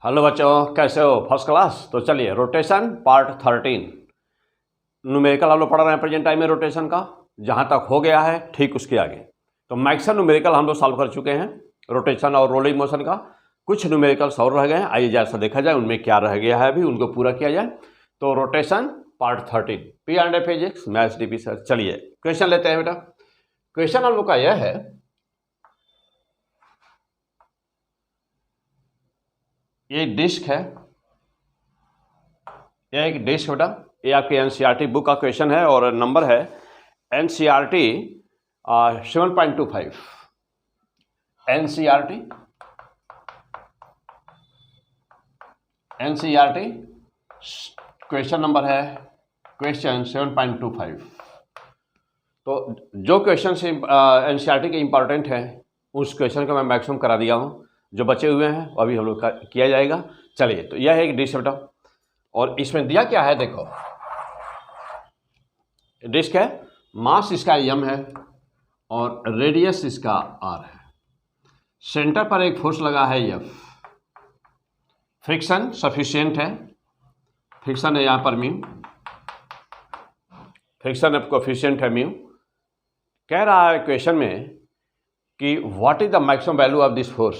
Hello बच्चों, कैसे हो? First class. तो चलिए, रोटेशन पार्ट 13 न्यूमेरिकल हम लोग पढ़ रहे हैं प्रेजेंट टाइम में रोटेशन का। जहाँ तक हो गया है ठीक उसके आगे तो मैक्सिमम न्यूमेरिकल हम लोग सॉल्व कर चुके हैं रोटेशन और रोलिंग मोशन का। कुछ न्यूमेरिकल्स और रह गए हैं, आइए जैसा देखा जाए उनमें क्या रह गया है, अभी उनको पूरा किया जाए। तो rotation part 13 P and physics maths DP sir. चलिए क्वेश्चन लेते हैं बेटा। क्वेश्चन हम लोग का यह है, ये डिस्क है, यह एक डिस्क बेटा, ये आपके एनसीईआरटी बुक का क्वेश्चन है और नंबर है एनसीईआरटी 7.25। एनसीईआरटी क्वेश्चन नंबर है क्वेश्चन 7.25। तो जो क्वेश्चन से एनसीईआरटी के इम्पॉर्टेंट है उस क्वेश्चन को मैं मैक्सिमम करा दिया हूँ। जो बचे हुए हैं वो अभी हम लोग का किया जाएगा। चलिए, तो यह है एक डिस्क बेटा और इसमें दिया क्या है, देखो डिस्क है, मास इसका m है और रेडियस इसका r है। सेंटर पर एक फोर्स लगा है F। फ्रिक्शन सफिशिएंट है, फ्रिक्शन है यहाँ पर म्यू, फ्रिक्शन कोफिशिएंट है म्यू। कह रहा है क्वेश्चन में कि what is the maximum value of this force,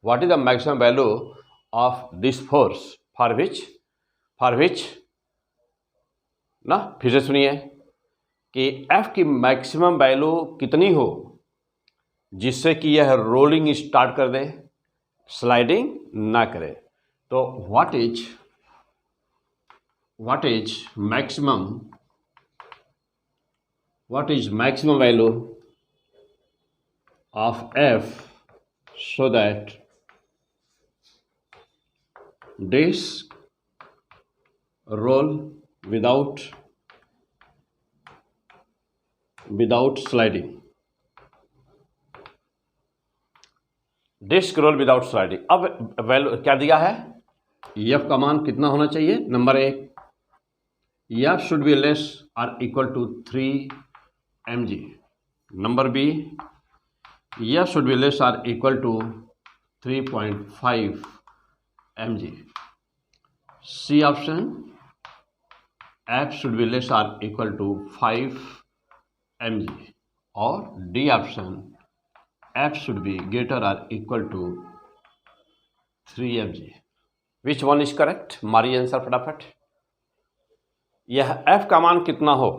what is the maximum value of this force for which ना, फिर से सुनिए कि F की मैक्सिमम वैल्यू कितनी हो जिससे कि यह रोलिंग स्टार्ट कर दे, स्लाइडिंग ना करे। तो what is maximum value of F so that disc roll without sliding, disc roll without sliding. अब वैल्यू क्या दिया है, F का मान कितना होना चाहिए। Number 1, F should be less और equal to 3 mg। Number B, F should be less or equal to 3.5 mg। C option, F should be less or equal to 5 mg। और D option, F should be greater or equal to 3 mg। Which one is correct? मारिए answer फटाफट। यह F का मान कितना हो,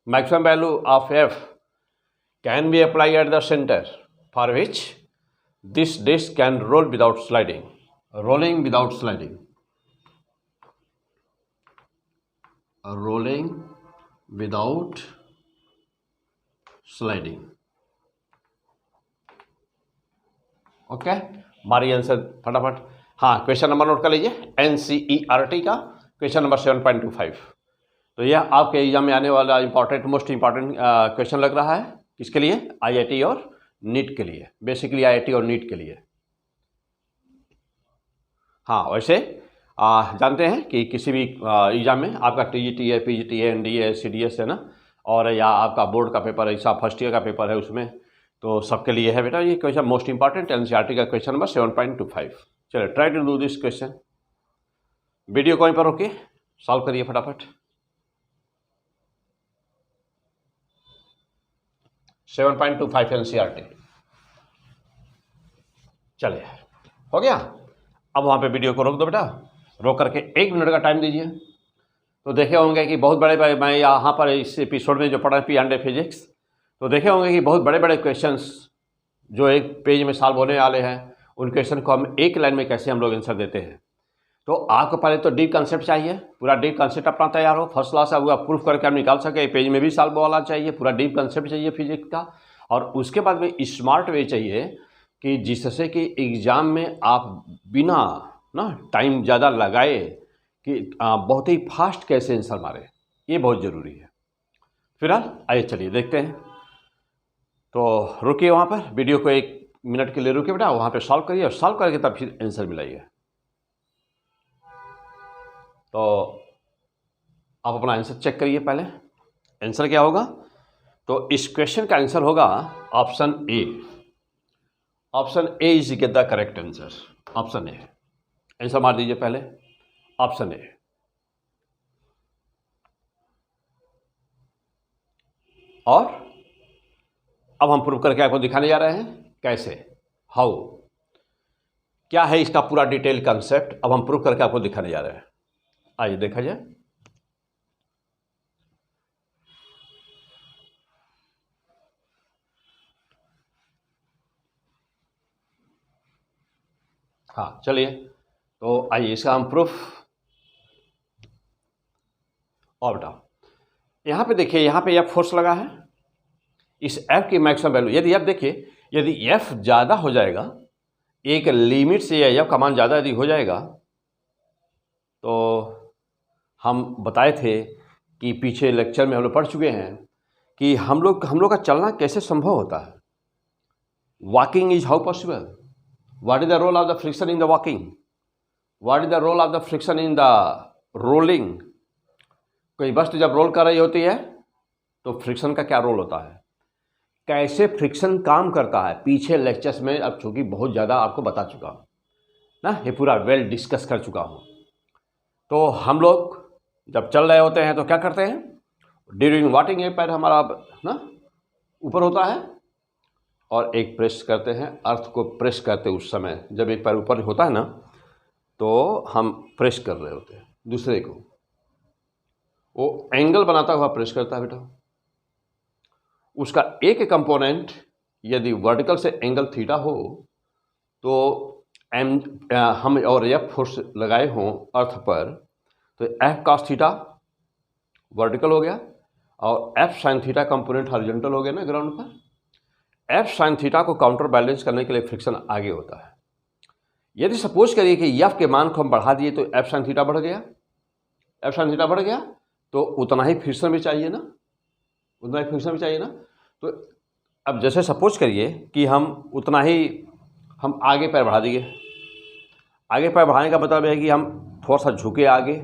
maximum value of F can be applied at the center for which this disc can roll without sliding, rolling without sliding, rolling without sliding। Okay, मारिए answer फटाफट। हाँ, क्वेश्चन नंबर नोट कर लीजिए, एनसीईआरटी का क्वेश्चन नंबर 7.25। तो यह आपके exam में आने वाला मोस्ट इंपॉर्टेंट क्वेश्चन लग रहा है। किसके लिए? आईआईटी और नीट के लिए, बेसिकली आईआईटी और नीट के लिए। हाँ, वैसे जानते हैं कि किसी भी एग्जाम में आपका टीजीटी है, पीजीटी है, एनडीए, सीडीएस है ना, और या आपका बोर्ड का पेपर है, ऐसा फर्स्ट ईयर का पेपर है, उसमें तो सबके लिए है बेटा ये क्वेश्चन मोस्ट इंपॉर्टेंट एनसीईआरटी का क्वेश्चन नंबर 7.25। चलिए, try to do this question. Video को वहीं पर रोकिए, सॉल्व करिए फटाफट। 7.25 एनसीईआरटी। चलिए, हो गया। अब वहाँ पे वीडियो को रोक दो बेटा, रोक करके 1 मिनट का टाइम दीजिए। तो देखे होंगे कि बहुत बड़े मैं यहाँ पर इस एपिसोड में जो पढ़ा पी एंड फिजिक्स, तो देखे होंगे कि बहुत बड़े बड़े क्वेश्चंस जो एक पेज में सॉल्व होने वाले हैं, उन क्वेश्चन को हम एक लाइन में कैसे हम लोग आंसर देते हैं। तो आपको पहले तो डीप कंसेप्ट चाहिए, पूरा डीप कंसेप्ट अपना तैयार हो, फर्स्ट क्लास हुआ प्रूफ करके आप निकाल सके। पेज में भी सॉल्व वाला चाहिए, पूरा डीप कंसेप्ट चाहिए फिजिक्स का। और उसके बाद में स्मार्ट वे चाहिए कि जिससे कि एग्ज़ाम में आप बिना ना टाइम ज़्यादा लगाए कि बहुत ही फास्ट कैसे आंसर मारे, ये बहुत ज़रूरी है। फिलहाल आइए चलिए देखते हैं। तो रुकिए वहाँ पर, वीडियो को 1 मिनट के लिए रुकिए बेटा, वहाँ पे सॉल्व करिए और सॉल्व करके तब फिर आंसर मिलाइए। तो आप अपना आंसर चेक करिए पहले। आंसर क्या होगा, तो इस क्वेश्चन का आंसर होगा option A. Option A is the correct answer. Option A. Answer मार दीजिए पहले, ऑप्शन ए। और अब हम प्रूव करके आपको दिखाने जा रहे हैं कैसे, हाउ, क्या है इसका पूरा डिटेल कंसेप्ट। अब हम प्रूव करके आपको दिखाने जा रहे हैं। आइए देखा जाए। हाँ चलिए, तो आइए इसका हम प्रूफ और बताओ। यहाँ पे देखिए, यहाँ पे एफ फोर्स लगा है। इस एफ की मैक्सिमम वैल्यू, यदि आप देखिए, यदि एफ ज़्यादा हो जाएगा, एक लिमिट से या एफ का मान ज़्यादा यदि हो जाएगा, तो हम बताए थे कि पीछे लेक्चर में हम लोग पढ़ चुके हैं कि हम लोग का चलना कैसे संभव होता है। Walking is how possible, what is the role of the friction in the walking, what is the role of the friction in the rolling. कोई वस्तु जब रोल कर रही होती है तो फ्रिक्शन का क्या रोल होता है, कैसे फ्रिक्शन काम करता है, पीछे लेक्चर्स में अब चूँकि बहुत ज़्यादा आपको बता चुका हूँ ना, ये पूरा वेल डिस्कस कर चुका हूँ। तो हम लोग जब चल रहे होते हैं तो क्या करते हैं, ड्यूरिंग वॉकिंग ये पैर हमारा ना ऊपर होता है और एक प्रेस करते हैं, अर्थ को प्रेस करते उस समय जब एक पैर ऊपर होता है ना, तो हम प्रेस कर रहे होते हैं दूसरे को, वो एंगल बनाता हुआ प्रेस करता है बेटा। उसका एक कंपोनेंट यदि वर्टिकल से एंगल थीटा हो तो हम और एफ फोर्स लगाए हों अर्थ पर, तो एफ कॉस थीटा वर्टिकल हो गया और F sine theta component horizontal हो गया ना ग्राउंड पर। एफ साइन थीटा को काउंटर बैलेंस करने के लिए फ्रिक्शन आगे होता है। यदि सपोज करिए कि एफ के मान को हम बढ़ा दिए तो एफ साइन थीटा बढ़ गया, एफ साइन थीटा बढ़ गया तो उतना ही फ्रिक्शन भी चाहिए ना, उतना ही फ्रिक्शन भी चाहिए ना। तो अब जैसे सपोज करिए कि हम उतना ही हम आगे पैर बढ़ा दिए, आगे पैर बढ़ाने का मतलब है कि हम थोड़ा सा झुके आगे।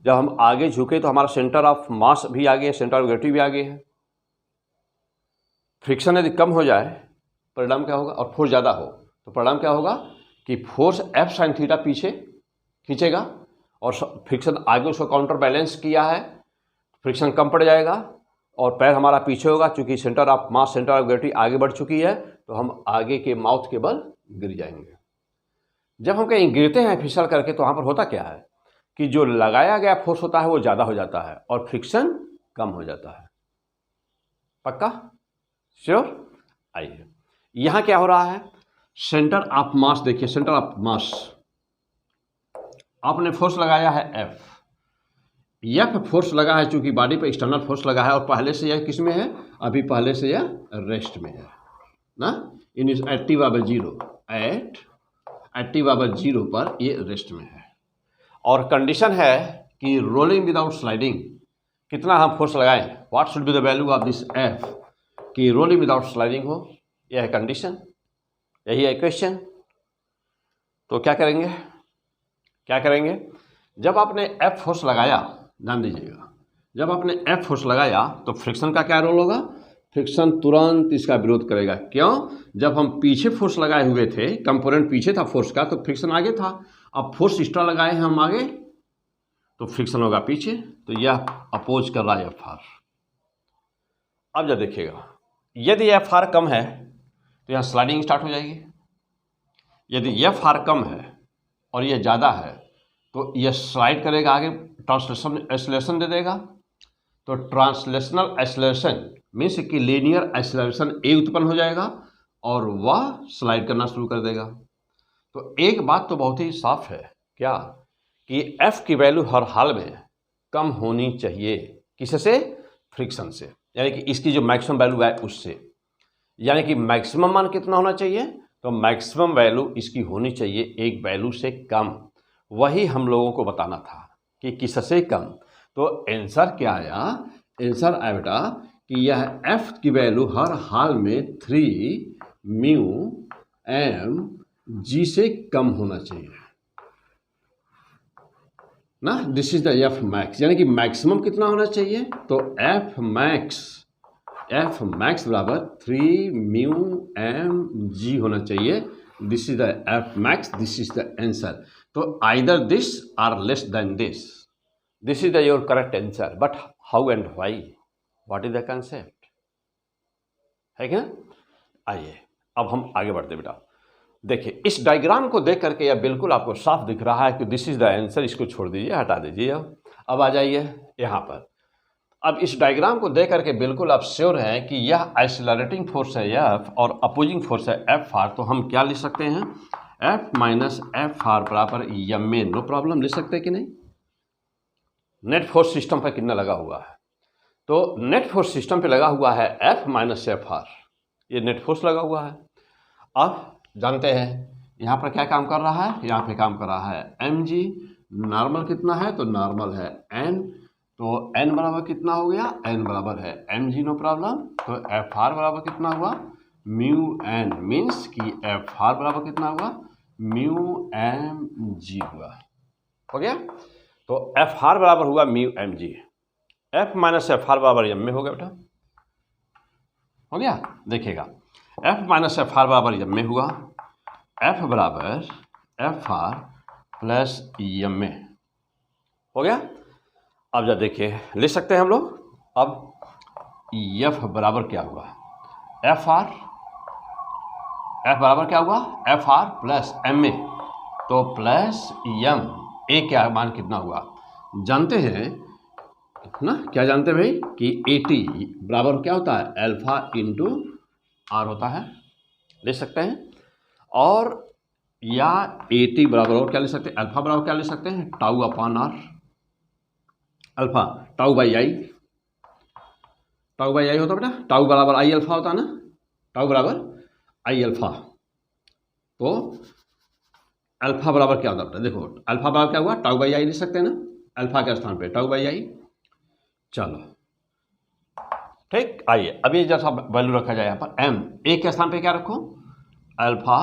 जब हम आगे झुके तो हमारा सेंटर ऑफ मास भी आगे है, सेंटर ऑफ ग्रेविटी भी आगे है। फ्रिक्शन यदि कम हो जाए परिणाम क्या होगा, और फोर्स ज़्यादा हो तो परिणाम क्या होगा कि फोर्स एफ साइन थीटा पीछे खींचेगा और फ्रिक्शन आगे उसको काउंटर बैलेंस किया है, फ्रिक्शन कम पड़ जाएगा और पैर हमारा पीछे होगा। चूँकि centre of mass, centre of gravity आगे बढ़ चुकी है तो हम आगे के माउथ के बल गिर जाएंगे। जब हम कहीं गिरते हैं फिसल करके तो वहाँ पर होता क्या है कि जो लगाया गया फोर्स होता है वो ज़्यादा हो जाता है और फ्रिक्शन कम हो जाता है। पक्का, श्योर। आइए यहाँ क्या हो रहा है, सेंटर ऑफ मास देखिए, सेंटर ऑफ मास आपने फोर्स लगाया है एफ फोर्स लगा है, चूंकि बॉडी पे एक्सटर्नल फोर्स लगा है और पहले से यह किस में है, अभी पहले से यह रेस्ट में है ना, इन इज एट टी/0, एट टी/0 पर ये रेस्ट में है। और कंडीशन है कि रोलिंग विदाउट स्लाइडिंग कितना हम फोर्स लगाएं, what should be the value of this F, कि रोलिंग विदाउट स्लाइडिंग हो, यह है कंडीशन, यही है क्वेश्चन। तो क्या करेंगे, क्या करेंगे, जब आपने एफ फोर्स लगाया, ध्यान दीजिएगा, जब आपने एफ फोर्स लगाया तो फ्रिक्शन का क्या रोल होगा, फ्रिक्शन तुरंत इसका विरोध करेगा। क्यों, जब हम पीछे फोर्स लगाए हुए थे, कंपोनेंट पीछे था फोर्स का, तो फ्रिक्शन आगे था। अब फोर्स एक्स्ट्रा लगाए हैं हम आगे तो फ्रिक्शन होगा पीछे, तो यह अपोज कर रहा है एफ आर। अब जब देखिएगा, यदि एफ आर कम है तो यहाँ स्लाइडिंग स्टार्ट हो जाएगी। यदि एफ आर कम है और यह ज़्यादा है तो यह स्लाइड करेगा आगे, ट्रांसलेशन एक्सेलरेशन दे देगा। तो ट्रांसलेशनल एक्सेलरेशन मीन्स कि लीनियर एक्सेलरेशन ए उत्पन्न हो जाएगा और वह स्लाइड करना शुरू कर देगा। तो एक बात तो बहुत ही साफ है, क्या, कि एफ की वैल्यू हर हाल में कम होनी चाहिए, किससे, फ्रिक्शन से, यानी कि इसकी जो मैक्सिमम वैल्यू है उससे। यानी कि मैक्सिमम मान कितना होना चाहिए, तो मैक्सिमम वैल्यू इसकी होनी चाहिए एक वैल्यू से कम। वही हम लोगों को बताना था कि किससे कम। तो आंसर क्या आया, आंसर आया बेटा कि यह एफ की वैल्यू हर हाल में 3μm/g से कम होना चाहिए ना। This is the F max, यानी कि मैक्सिमम कितना होना चाहिए, तो एफ मैक्स बराबर 3μm/g होना चाहिए this is the F max, this is the answer. तो either this or less than this. This is the your correct answer. But how and why, what is the concept, है क्या? आइए अब हम आगे बढ़ते बेटा. देखिए इस डायग्राम को देख करके यह बिल्कुल आपको साफ दिख रहा है कि दिस इज द आंसर. इसको छोड़ दीजिए, हटा दीजिए. अब आ जाइए यहाँ पर. अब इस डायग्राम को देख करके बिल्कुल आप श्योर हैं कि यह एक्सेलरेटिंग फोर्स है एफ और अपोजिंग फोर्स है एफ आर. तो हम क्या लिख सकते हैं? एफ माइनस एफ आर बराबर एम ए. नो प्रॉब्लम, लिख सकते हैं कि नहीं? नेट फोर्स सिस्टम पर कितना लगा हुआ है? तो नेट फोर्स सिस्टम पे लगा हुआ है एफ माइनस एफ आर. ये नेट फोर्स लगा हुआ है. अब जानते हैं यहाँ पर क्या काम कर रहा है? यहाँ पे काम कर रहा है एम जी. नॉर्मल कितना है? तो नॉर्मल है एन. तो एन बराबर कितना हो गया? एन बराबर है एम जी. No problem. तो एफ आर बराबर कितना हुआ? Mu N. मीन्स कि एफ आर बराबर कितना हुआ? म्यू एम जी हुआ. हो गया. तो एफ आर बराबर हुआ mu M G. F minus F R बराबर एम में हो गया बेटा. हो गया. देखिएगा एफ माइनस एफ आर बराबर एम में हुआ. एफ बराबर एफ आर प्लस एम में हो गया. अब जब देखिए लिख सकते हैं हम लोग. अब एफ बराबर क्या हुआ? F R. एफ बराबर क्या हुआ? F R plus M A. तो प्लस एम ए क्या मान कितना हुआ? जानते हैं ना, क्या जानते हैं भाई कि ए टी बराबर क्या होता है? अल्फा इंटू आर होता है. लिख सकते हैं. और या ए टी बराबर और क्या लिख सकते हैं? अल्फा बराबर क्या लिख सकते हैं? Tau upon R. Alpha tau by I. Tau by I होता बेटा. टाउ बराबर आई अल्फा होता है ना. टाउ बराबर आई अल्फा. तो अल्फा बराबर क्या होता है? देखो अल्फा बराबर क्या हुआ? टाउ बाई आई लिख सकते हैं ना. अल्फा के स्थान पे टाउ बाई आई. चलो ठीक. आइए अभी जैसा वैल्यू रखा जाए यहाँ पर एम. ए के स्थान पे क्या रखो? अल्फा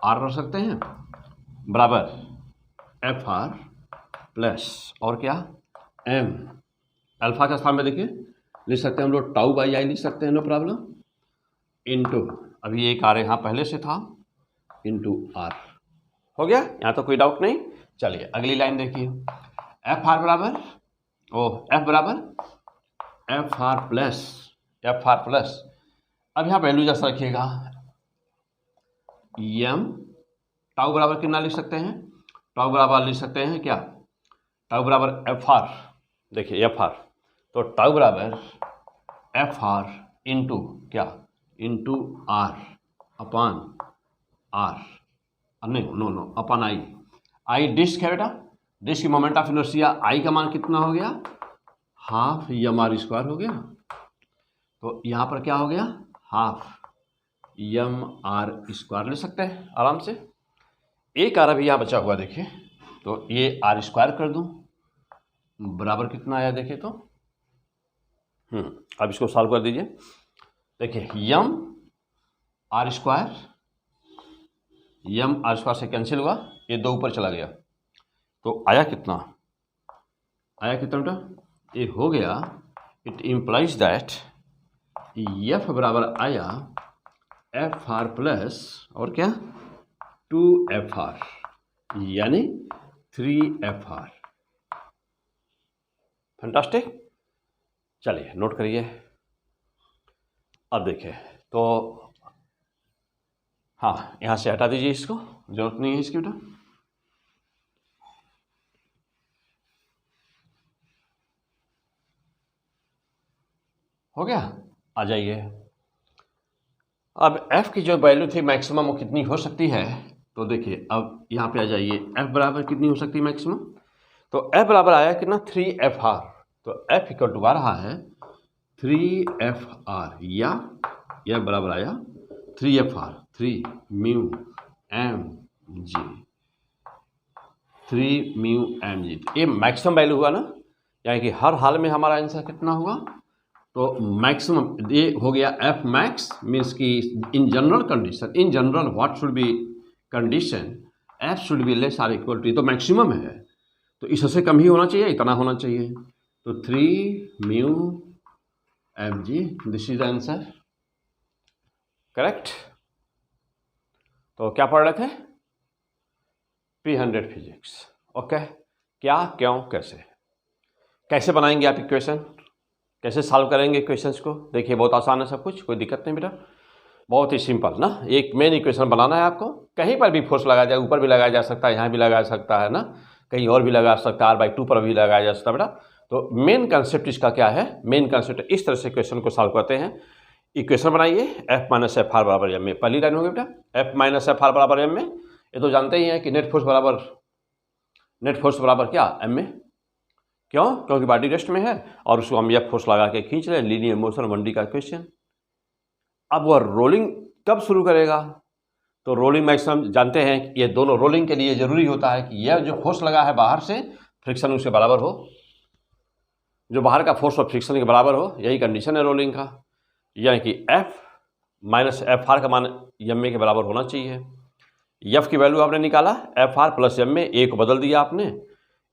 आर रख सकते हैं बराबर एफ आर प्लस और क्या एम. अल्फा के स्थान पे देखिए लिख सकते हैं हम लोग टाउ बाई आई लिख सकते हैं. No problem. इंटू अभी एक आर यहाँ पहले से था इंटू आर. हो गया. यहाँ तो कोई डाउट नहीं. चलिए अगली लाइन देखिए. एफ आर बराबर एफ बराबर F R plus F R plus. अब यहाँ वैल्यू जैसा रखिएगा एम. टाउ बराबर कितना लिख सकते हैं? टाउ बराबर लिख सकते हैं क्या? टाउ बराबर एफ आर. देखिए एफ आर. तो टाउ बराबर एफ आर इंटू क्या? Into R upon R. नहीं no no upon I. I disc है बेटा. डिस्क की मोमेंट ऑफ इनर्शिया आई का मान कितना हो गया? हाफ एम आर स्क्वायर हो गया. तो यहाँ पर क्या हो गया? हाफ एम आर स्क्वायर ले सकते हैं आराम से. एक आर अभी यहाँ बचा हुआ देखिए. तो ये आर स्क्वायर कर दूँ बराबर कितना आया देखिए. तो अब इसको सॉल्व कर दीजिए. देखिए एम आर स्क्वायर से कैंसिल हुआ. ये दो ऊपर चला गया. तो आया कितना? आया कितना बेटा? ये हो गया. इट इम्प्लाइज दैट एफ बराबर आया एफ आर प्लस और क्या 2FR यानी 3FR. फैंटास्टिक. चलिए नोट करिए. अब देखिए तो हाँ यहाँ से हटा दीजिए. इसको जरूरत नहीं है इसकी बेटा. हो गया. आ जाइए. अब f की जो वैल्यू थी मैक्सिमम वो कितनी हो सकती है? तो देखिए अब यहाँ पे आ जाइए. f बराबर कितनी हो सकती है मैक्सिमम? तो f बराबर आया कितना 3FR. तो f इक्वल टू आ रहा है 3FR या यह बराबर आया 3FR 3 mu M G 3 mu M G. ये मैक्सिमम वैल्यू हुआ ना. यानी कि हर हाल में हमारा आंसर कितना हुआ? तो मैक्सिमम ये हो गया एफ मैक्स. मीन्स कि in general condition in general what should be condition F should be less or equal to. तो मैक्सिमम है तो इससे कम ही होना चाहिए. इतना होना चाहिए. तो 3 mu M G. This is the answer. Correct. तो क्या पढ़ रहे थे? P100 physics. ओके, क्या, क्यों, कैसे, कैसे बनाएंगे आप इक्वेशन, कैसे सॉल्व करेंगे क्वेश्चंस को? देखिए बहुत आसान है सब कुछ, कोई दिक्कत नहीं बेटा, बहुत ही सिंपल ना। एक मेन इक्वेशन बनाना है आपको, कहीं पर भी फोर्स लगाया जाए, ऊपर भी लगाया जा सकता है, यहाँ भी लगाया सकता है ना, कहीं और भी लगा सकता है, R/2 पर भी लगाया जा सकता है बेटा। तो मेन कंसेप्ट इसका क्या है? मेन कंसेप्ट इस तरह से क्वेश्चन को सॉल्व करते हैं। इक्वेशन बनाइए, F - FR बराबर m में, पहली लाइन होगी बेटा, F - FR बराबर m में। ये तो जानते ही हैं कि नेट फोर्स बराबर क्या, m में। क्यों? क्योंकि बॉडी रेस्ट में है और उसको हम F फोर्स लगा के खींच रहे हैं, लीनियर मोशन 1D का क्वेश्चन। अब वह रोलिंग कब शुरू करेगा? तो रोलिंग मैक्सिमम जानते हैं कि ये दोनों रोलिंग के लिए जरूरी होता है कि यह जो फोर्स लगा है बाहर से, फ्रिक्शन उसके बराबर हो, जो बाहर का फोर्स और फ्रिक्शन के बराबर हो, यही कंडीशन है रोलिंग का। यानी कि F - FR का मान m के बराबर होना चाहिए। F की वैल्यू आपने निकाला, FR + m में, a को बदल दिया आपने,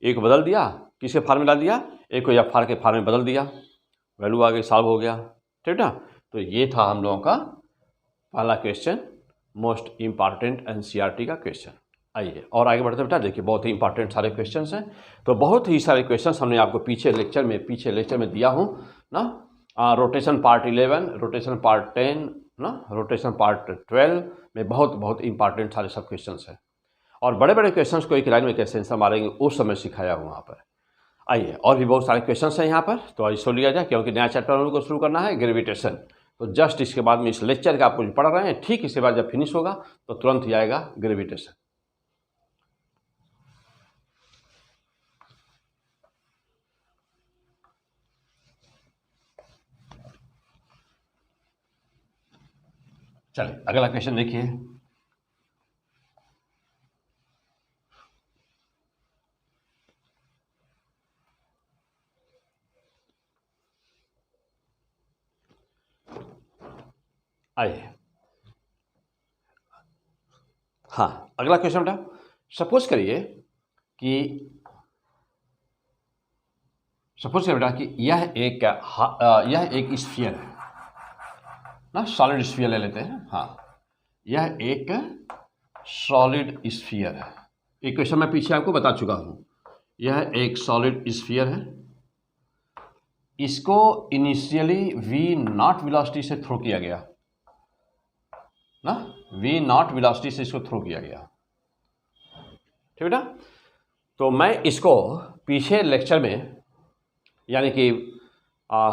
a को बदल दिया, किसके फार्मूला दिया, a को FR के फार्म में बदल दिया, वैल्यू आ गई, सॉल्व हो गया, ठीक ना। तो ये था हम लोगों का पहला क्वेश्चन, मोस्ट इम्पॉर्टेंट NCERT का क्वेश्चन। आइए और आगे बढ़ते बेटा, देखिए बहुत ही इंपॉर्टेंट सारे क्वेश्चंस हैं। तो बहुत ही सारे क्वेश्चंस हमने आपको पीछे लेक्चर में दिया हूँ ना। रोटेशन पार्ट 11, रोटेशन पार्ट 10 ना, रोटेशन पार्ट 12 में बहुत इंपॉर्टेंट सारे सब क्वेश्चंस हैं। और बड़े बड़े क्वेश्चंस को एक लाइन में कैसे आंसर मारेंगे उस समय सिखाया हूँ वहाँ पर। आइए, और भी बहुत सारे क्वेश्चंस हैं यहाँ पर, तो इसको लिया जाए क्योंकि नया चैप्टर हम लोग को शुरू करना है, ग्रेविटेशन। तो जस्ट इसके बाद में इस लेक्चर का आप कुछ पढ़ रहे हैं, ठीक इसके बाद जब फिनिश होगा तो तुरंत ही आएगा ग्रेविटेशन। चलिए अगला क्वेश्चन देखिए। आइए, हाँ अगला क्वेश्चन बेटा, सपोज करिए बेटा कि यह एक स्फीयर है ना, सॉलिड स्फीयर ले लेते हैं। हाँ, यह एक सॉलिड स्फीयर है। एक क्वेश्चन मैं पीछे आपको बता चुका हूँ। यह एक सॉलिड स्फीयर है, इसको इनिशियली v0 वेलोसिटी से थ्रो किया गया ना, v0 वेलोसिटी से इसको थ्रो किया गया, ठीक बेटा। तो मैं इसको पीछे लेक्चर में यानी कि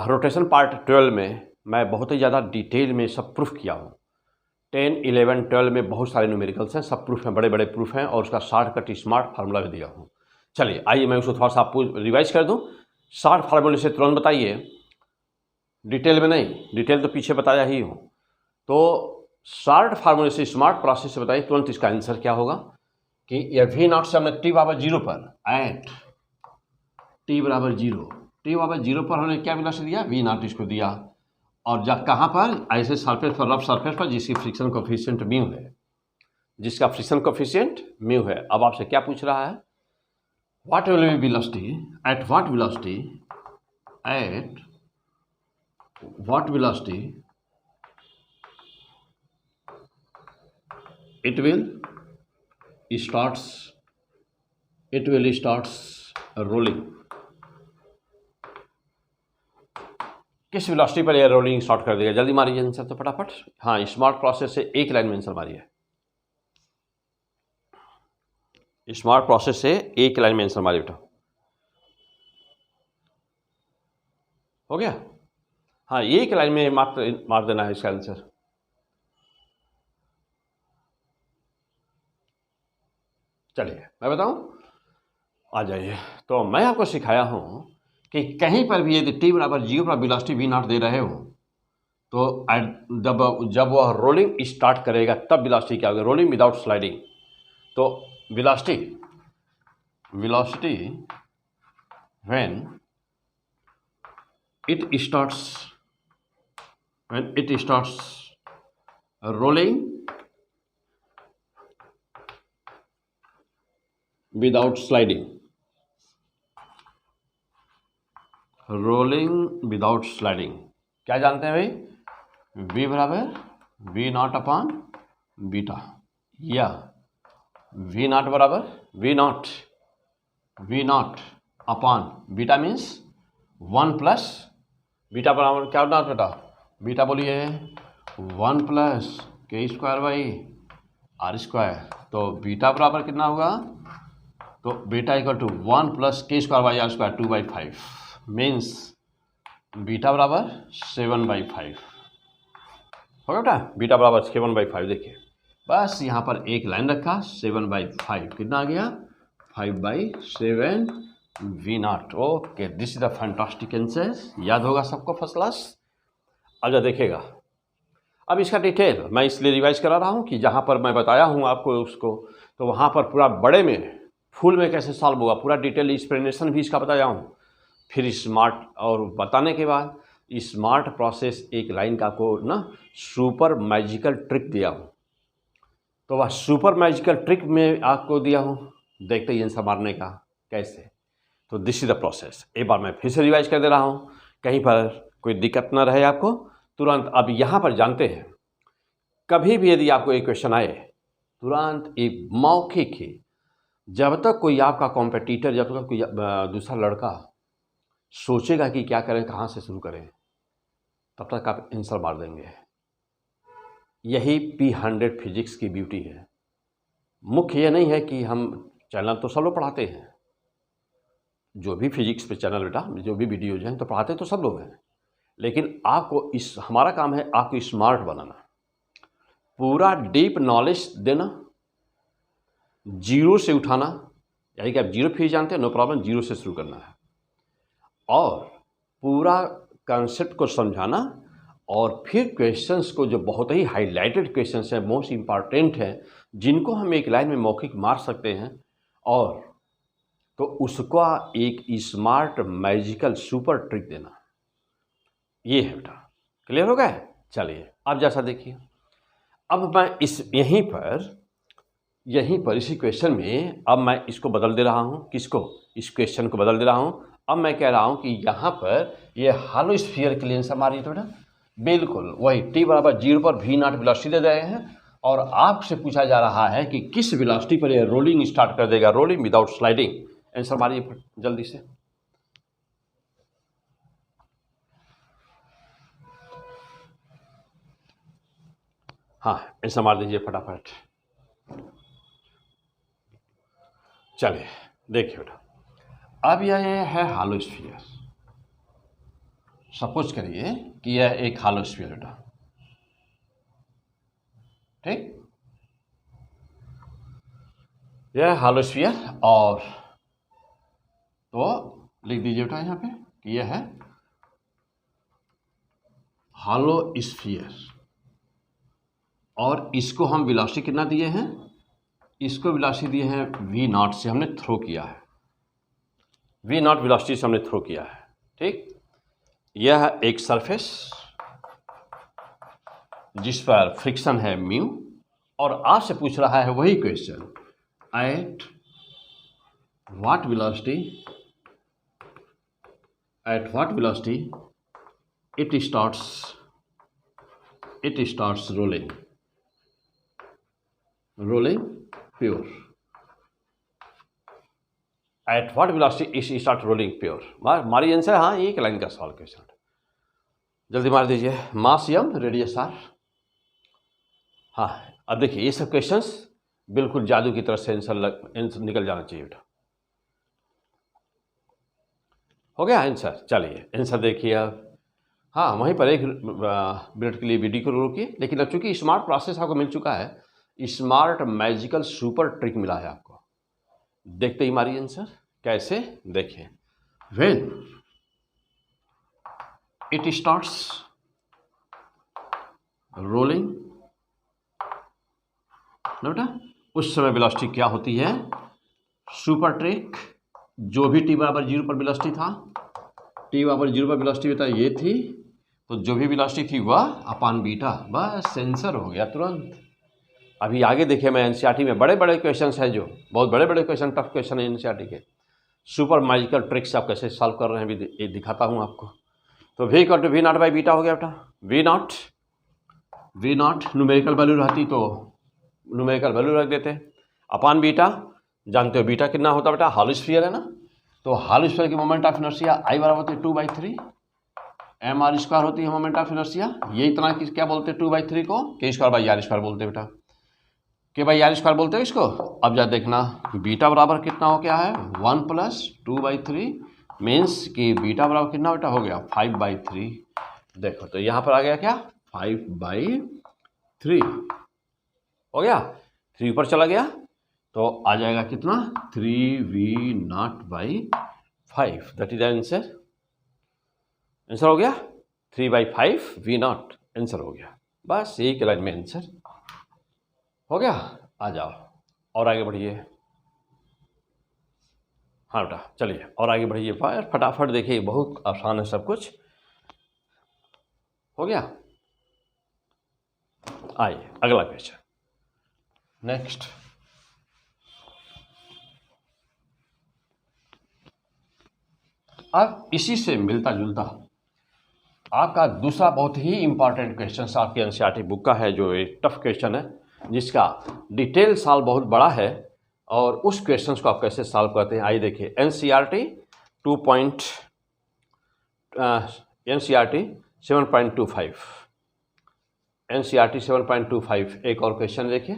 रोटेशन पार्ट 12 में मैं बहुत ही ज़्यादा डिटेल में सब प्रूफ किया हूँ। 10, 11, 12 में बहुत सारे न्यूमेरिकल्स हैं, सब प्रूफ हैं, बड़े बड़े प्रूफ हैं, और उसका शॉर्टकट स्मार्ट फार्मूला भी दिया हूँ। चलिए आइए मैं उसको थोड़ा सा आपको रिवाइज कर दूँ। शॉर्ट फार्मूले से तुरंत बताइए, डिटेल में नहीं, डिटेल तो पीछे बताया ही हूँ। तो शॉर्ट फार्मूले से, स्मार्ट प्रोसेस से बताइए तुरंत इसका आंसर क्या होगा कि यह v0 से हमने t/0 पर, एट t/0 पर हमने क्या वेलोसिटी दिया, v0 इसको दिया, और जब कहाँ पर, ऐसे सरफेस पर, रफ सरफेस पर जिसकी फ्रिक्शन कोफिशिएंट म्यू है, जिसका फ्रिक्शन कोफिशिएंट म्यू है। अब आपसे क्या पूछ रहा है, what will be velocity, at what velocity, at what velocity it will starts rolling, किस वेलोसिटी पर यह रोलिंग स्टार्ट कर देगा? जल्दी मारिए आंसर तो फटाफट। हाँ, स्मार्ट प्रोसेस से एक लाइन में आंसर मारिए, स्मार्ट प्रोसेस से एक लाइन में आंसर मारिए बेटा। हो गया? हाँ, एक लाइन में मार देना है इसका आंसर। चलिए मैं बताऊं, आ जाइए। तो मैं आपको सिखाया हूं कि कहीं पर भी यदि t/0 पर वेलोसिटी v0 दे रहे हो तो जब वह रोलिंग स्टार्ट करेगा तब वेलोसिटी क्या होगी, रोलिंग विदाउट स्लाइडिंग। तो velocity when it starts rolling without sliding, क्या जानते हैं भाई, v = v0/β, या वी नॉट बराबर V not upon beta means 1 plus beta बराबर क्या होना बेटा, बीटा बोलिए 1 प्लस के स्क्वायर बाई आर स्क्वायर। तो बीटा बराबर कितना होगा, तो बीटा इक्वल टू 1 प्लस के square by are square 2/5 means beta बराबर 7/5 होगा बेटा, बीटा बराबर 7/5। देखिए बस यहाँ पर एक लाइन रखा, 7/5 कितना आ गया 5/7 V not. Okay, this is the fantastic answer, याद होगा सबको फर्स्ट क्लास। अब जरा देखिएगा, अब इसका डिटेल मैं इसलिए रिवाइज करा रहा हूँ कि जहाँ पर मैं बताया हूँ आपको उसको, तो वहाँ पर पूरा बड़े में फुल में कैसे सॉल्व होगा पूरा डिटेल एक्सप्लेनेशन भी इसका बताया हूँ। फिर स्मार्ट और बताने के बाद स्मार्ट प्रोसेस एक लाइन का को ना सुपर मैजिकल ट्रिक दिया हूँ, तो वह सुपर मैजिकल ट्रिक में आपको दिया हूँ, देखते ही आंसर मारने का कैसे। तो दिस इज द प्रोसेस, एक बार मैं फिर से रिवाइज कर दे रहा हूँ, कहीं पर कोई दिक्कत ना रहे आपको तुरंत। अब यहाँ पर जानते हैं, कभी भी यदि आपको एक क्वेश्चन आए तुरंत एक मौखिक ही, जब तक कोई आपका कॉम्पिटिटर, जब तक कोई दूसरा लड़का सोचेगा कि क्या करें कहाँ से शुरू करें, तब तक आप आंसर मार देंगे। यही P100 फिजिक्स की ब्यूटी है। मुख्य ये नहीं है कि हम चैनल तो सब लोग पढ़ाते हैं, जो भी फिजिक्स पे चैनल बेटा जो भी वीडियोज हैं तो पढ़ाते तो सब लोग हैं, लेकिन आपको इस हमारा काम है आपको स्मार्ट बनाना, पूरा डीप नॉलेज देना, जीरो से उठाना, यानी कि आप जीरो फिजिक्स जानते हैं नो प्रॉब्लम, जीरो से शुरू करना है और पूरा कॉन्सेप्ट को समझाना, और फिर क्वेश्चंस को जो बहुत ही हाईलाइटेड क्वेश्चंस हैं, मोस्ट इम्पॉर्टेंट हैं, जिनको हम एक लाइन में मौखिक मार सकते हैं, और तो उसका एक स्मार्ट मैजिकल सुपर ट्रिक देना, ये है बेटा। क्लियर हो गया? चलिए अब जैसा देखिए, अब मैं इस यहीं पर इसी क्वेश्चन में अब मैं इसको बदल दे रहा हूँ, किसको, इस क्वेश्चन को बदल दे रहा हूँ। अब मैं कह रहा हूँ कि यहाँ पर ये हॉलो स्फीयर के लिए आंसर मारिए तो बेटा, बिल्कुल वही t बराबर 0 पर वी नॉट वेलोसिटी दे रहे हैं, और आपसे पूछा जा रहा है कि किस वेलोसिटी पर ये रोलिंग स्टार्ट कर देगा, रोलिंग विदाउट स्लाइडिंग। आंसर मारिए जल्दी से। हाँ आंसर मार दीजिए फटाफट। चलिए देखिए बेटा, अब यह है हॉलो स्फीयर। सपोज करिए कि यह एक हॉलो स्फीयर बेटा, ठीक, यह हॉलो स्फीयर, और तो लिख दीजिए बेटा यहाँ पे कि यह है हॉलो स्फीयर, और इसको हम वेलोसिटी कितना दिए हैं, इसको वेलोसिटी दिए हैं वी नॉट से, हमने थ्रो किया है, वी नॉट वेलोसिटी से हमने थ्रो किया है, ठीक। यह एक सरफेस जिस पर फ्रिक्शन है म्यू, और आपसे पूछ रहा है वही question, at what velocity it starts rolling pure, at what velocity it starts rolling pure। हमारी आंसर, हाँ एक लाइन का सवाल क्वेश्चन, जल्दी मार दीजिए। मास m रेडियस r। हाँ अब देखिए ये सब क्वेश्चंस बिल्कुल जादू की तरह से आंसर निकल जाना चाहिए बेटा। हो गया आंसर? चलिए आंसर देखिए अब। हाँ वहीं पर एक मिनट के लिए वीडियो को रोकिए, लेकिन अब चूंकि स्मार्ट प्रोसेस आपको मिल चुका है, स्मार्ट मैजिकल सुपर ट्रिक मिला है आपको, देखते ही मारिए आंसर कैसे। देखिए, व्हेन इट स्टार्ट्स रोलिंग बेटा, उस समय वेलोसिटी क्या होती है, सुपर ट्रिक, जो भी t बराबर 0 पर वेलोसिटी था, t बराबर 0 पर वेलोसिटी बेटा ये थी, तो जो भी वेलोसिटी थी वह अपान बीटा, बस आंसर हो गया तुरंत। अभी आगे देखिए, मैं एनसीईआरटी में बड़े बड़े क्वेश्चंस हैं, जो बहुत बड़े बड़े क्वेश्चन, टफ क्वेश्चन है एनसीईआरटी के, सुपर मैजिकल ट्रिक्स आप कैसे सॉल्व कर रहे हैं भी दिखाता हूँ आपको। तो v equal to V not by beta हो गया बेटा। वी नॉट न्यूमेरिकल वैल्यू रहती तो न्यूमेरिकल वैल्यू रख देते, अपान बीटा, जानते हो बीटा कितना होता है बेटा, हॉल स्फीयर है ना, तो हॉल स्फीयर की मोमेंट ऑफ इनर्शिया आई बराबर होती है 2/3 mr² होती है मोमेंट ऑफ इनर्शिया। ये इतना क्या बोलते हैं 2/3 को, k²/r² बोलते हैं बेटा, k/r² बोलते हैं इसको। अब जा देखना बीटा बराबर कितना हो गया है 1 + 2/3 मीन्स कि बीटा बराबर कितना बेटा हो गया 5/3। देखो तो यहाँ पर आ गया क्या 5/3 हो गया, 3 ऊपर चला गया तो आ जाएगा कितना 3v0/5, that is answer. Answer हो गया 3/5v0, आंसर हो गया। बस यही के लाइन में आंसर हो गया। आ जाओ और आगे बढ़िए। हाँ बेटा चलिए और आगे बढ़िए, फटाफट देखिए, बहुत आसान है सब कुछ। हो गया, आइए अगला क्वेश्चन नेक्स्ट। अब इसी से मिलता जुलता आपका दूसरा बहुत ही इंपॉर्टेंट क्वेश्चन आपके एनसीईआरटी बुक का है, जो एक टफ क्वेश्चन है जिसका डिटेल सॉल्व बहुत बड़ा है, और उस क्वेश्चन को आप कैसे सॉल्व करते हैं आइए देखिए। एनसीईआरटी 7.25 एनसीईआरटी 7.25 एक और क्वेश्चन देखिए।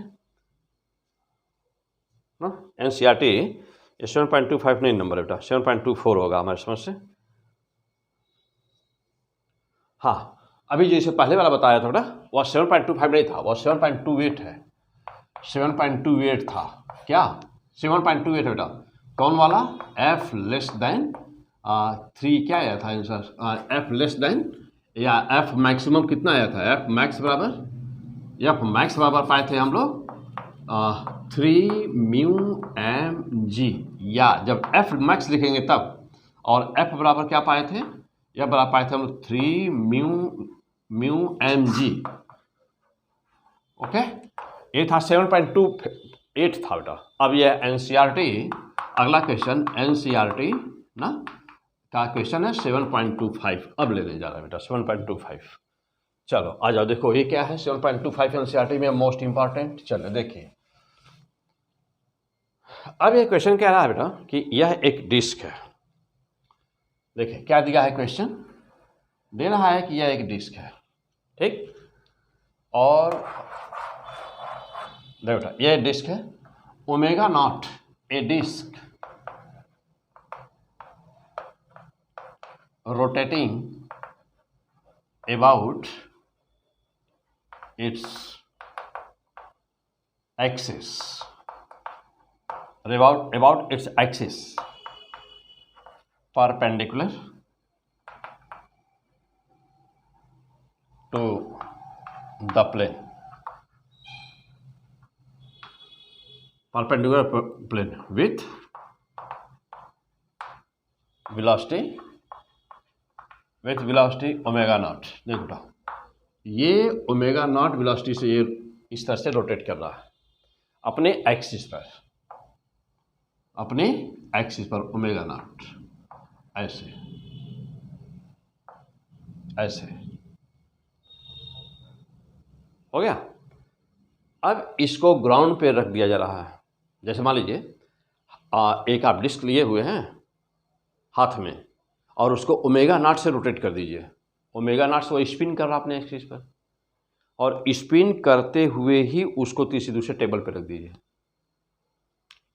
एनसीईआरटी 7.25 नहीं नंबर बेटा 7.24 होगा हमारे समझ से। हाँ अभी जैसे पहले वाला बताया था बेटा वह 7.25 नहीं था, वह 7.28 है, 7.28 था क्या 7.28 बेटा। कौन वाला f लेस देन 3 क्या आया था आंसर, f लेस देन या f मैक्सिमम कितना आया था, f मैक्स बराबर पाए थे हम लोग 3μmg, या जब f मैक्स लिखेंगे तब, और f बराबर क्या पाए थे, यह बराबर पाए थे हम लोग 3μmg। ओके ये था 7.28 था बेटा। अब यह एनसीईआरटी अगला क्वेश्चन एनसीईआरटी ना का क्वेश्चन है 7.25 अब लेने जा रहा है बेटा 7.25। चलो आ जाओ देखो ये क्या है 7.25 एनसीईआरटी में मोस्ट इंपॉर्टेंट। चलो देखिए अब ये क्वेश्चन कह रहा है बेटा कि यह एक डिस्क है। देखिए क्या दिया है क्वेश्चन, दे रहा है कि यह एक डिस्क है, ठीक, और देखो बेटा यह डिस्क है omega not, a disc rotating about its axis, about its axis perpendicular to the plane, perpendicular plane with velocity omega naught. देखो बेटा ये ओमेगा नॉट वेलोसिटी से ये इस तरह से रोटेट कर रहा है अपने एक्सिस पर ओमेगा नॉट, ऐसे ऐसे हो गया। अब इसको ग्राउंड पे रख दिया जा रहा है, जैसे मान लीजिए एक आप डिस्क लिए हुए हैं हाथ में और उसको ओमेगा नॉट से रोटेट कर दीजिए, ओमेगा नॉट से वो स्पिन कर रहा अपने एक्सिस पर, और स्पिन करते हुए ही उसको किसी दूसरे टेबल पर रख दीजिए,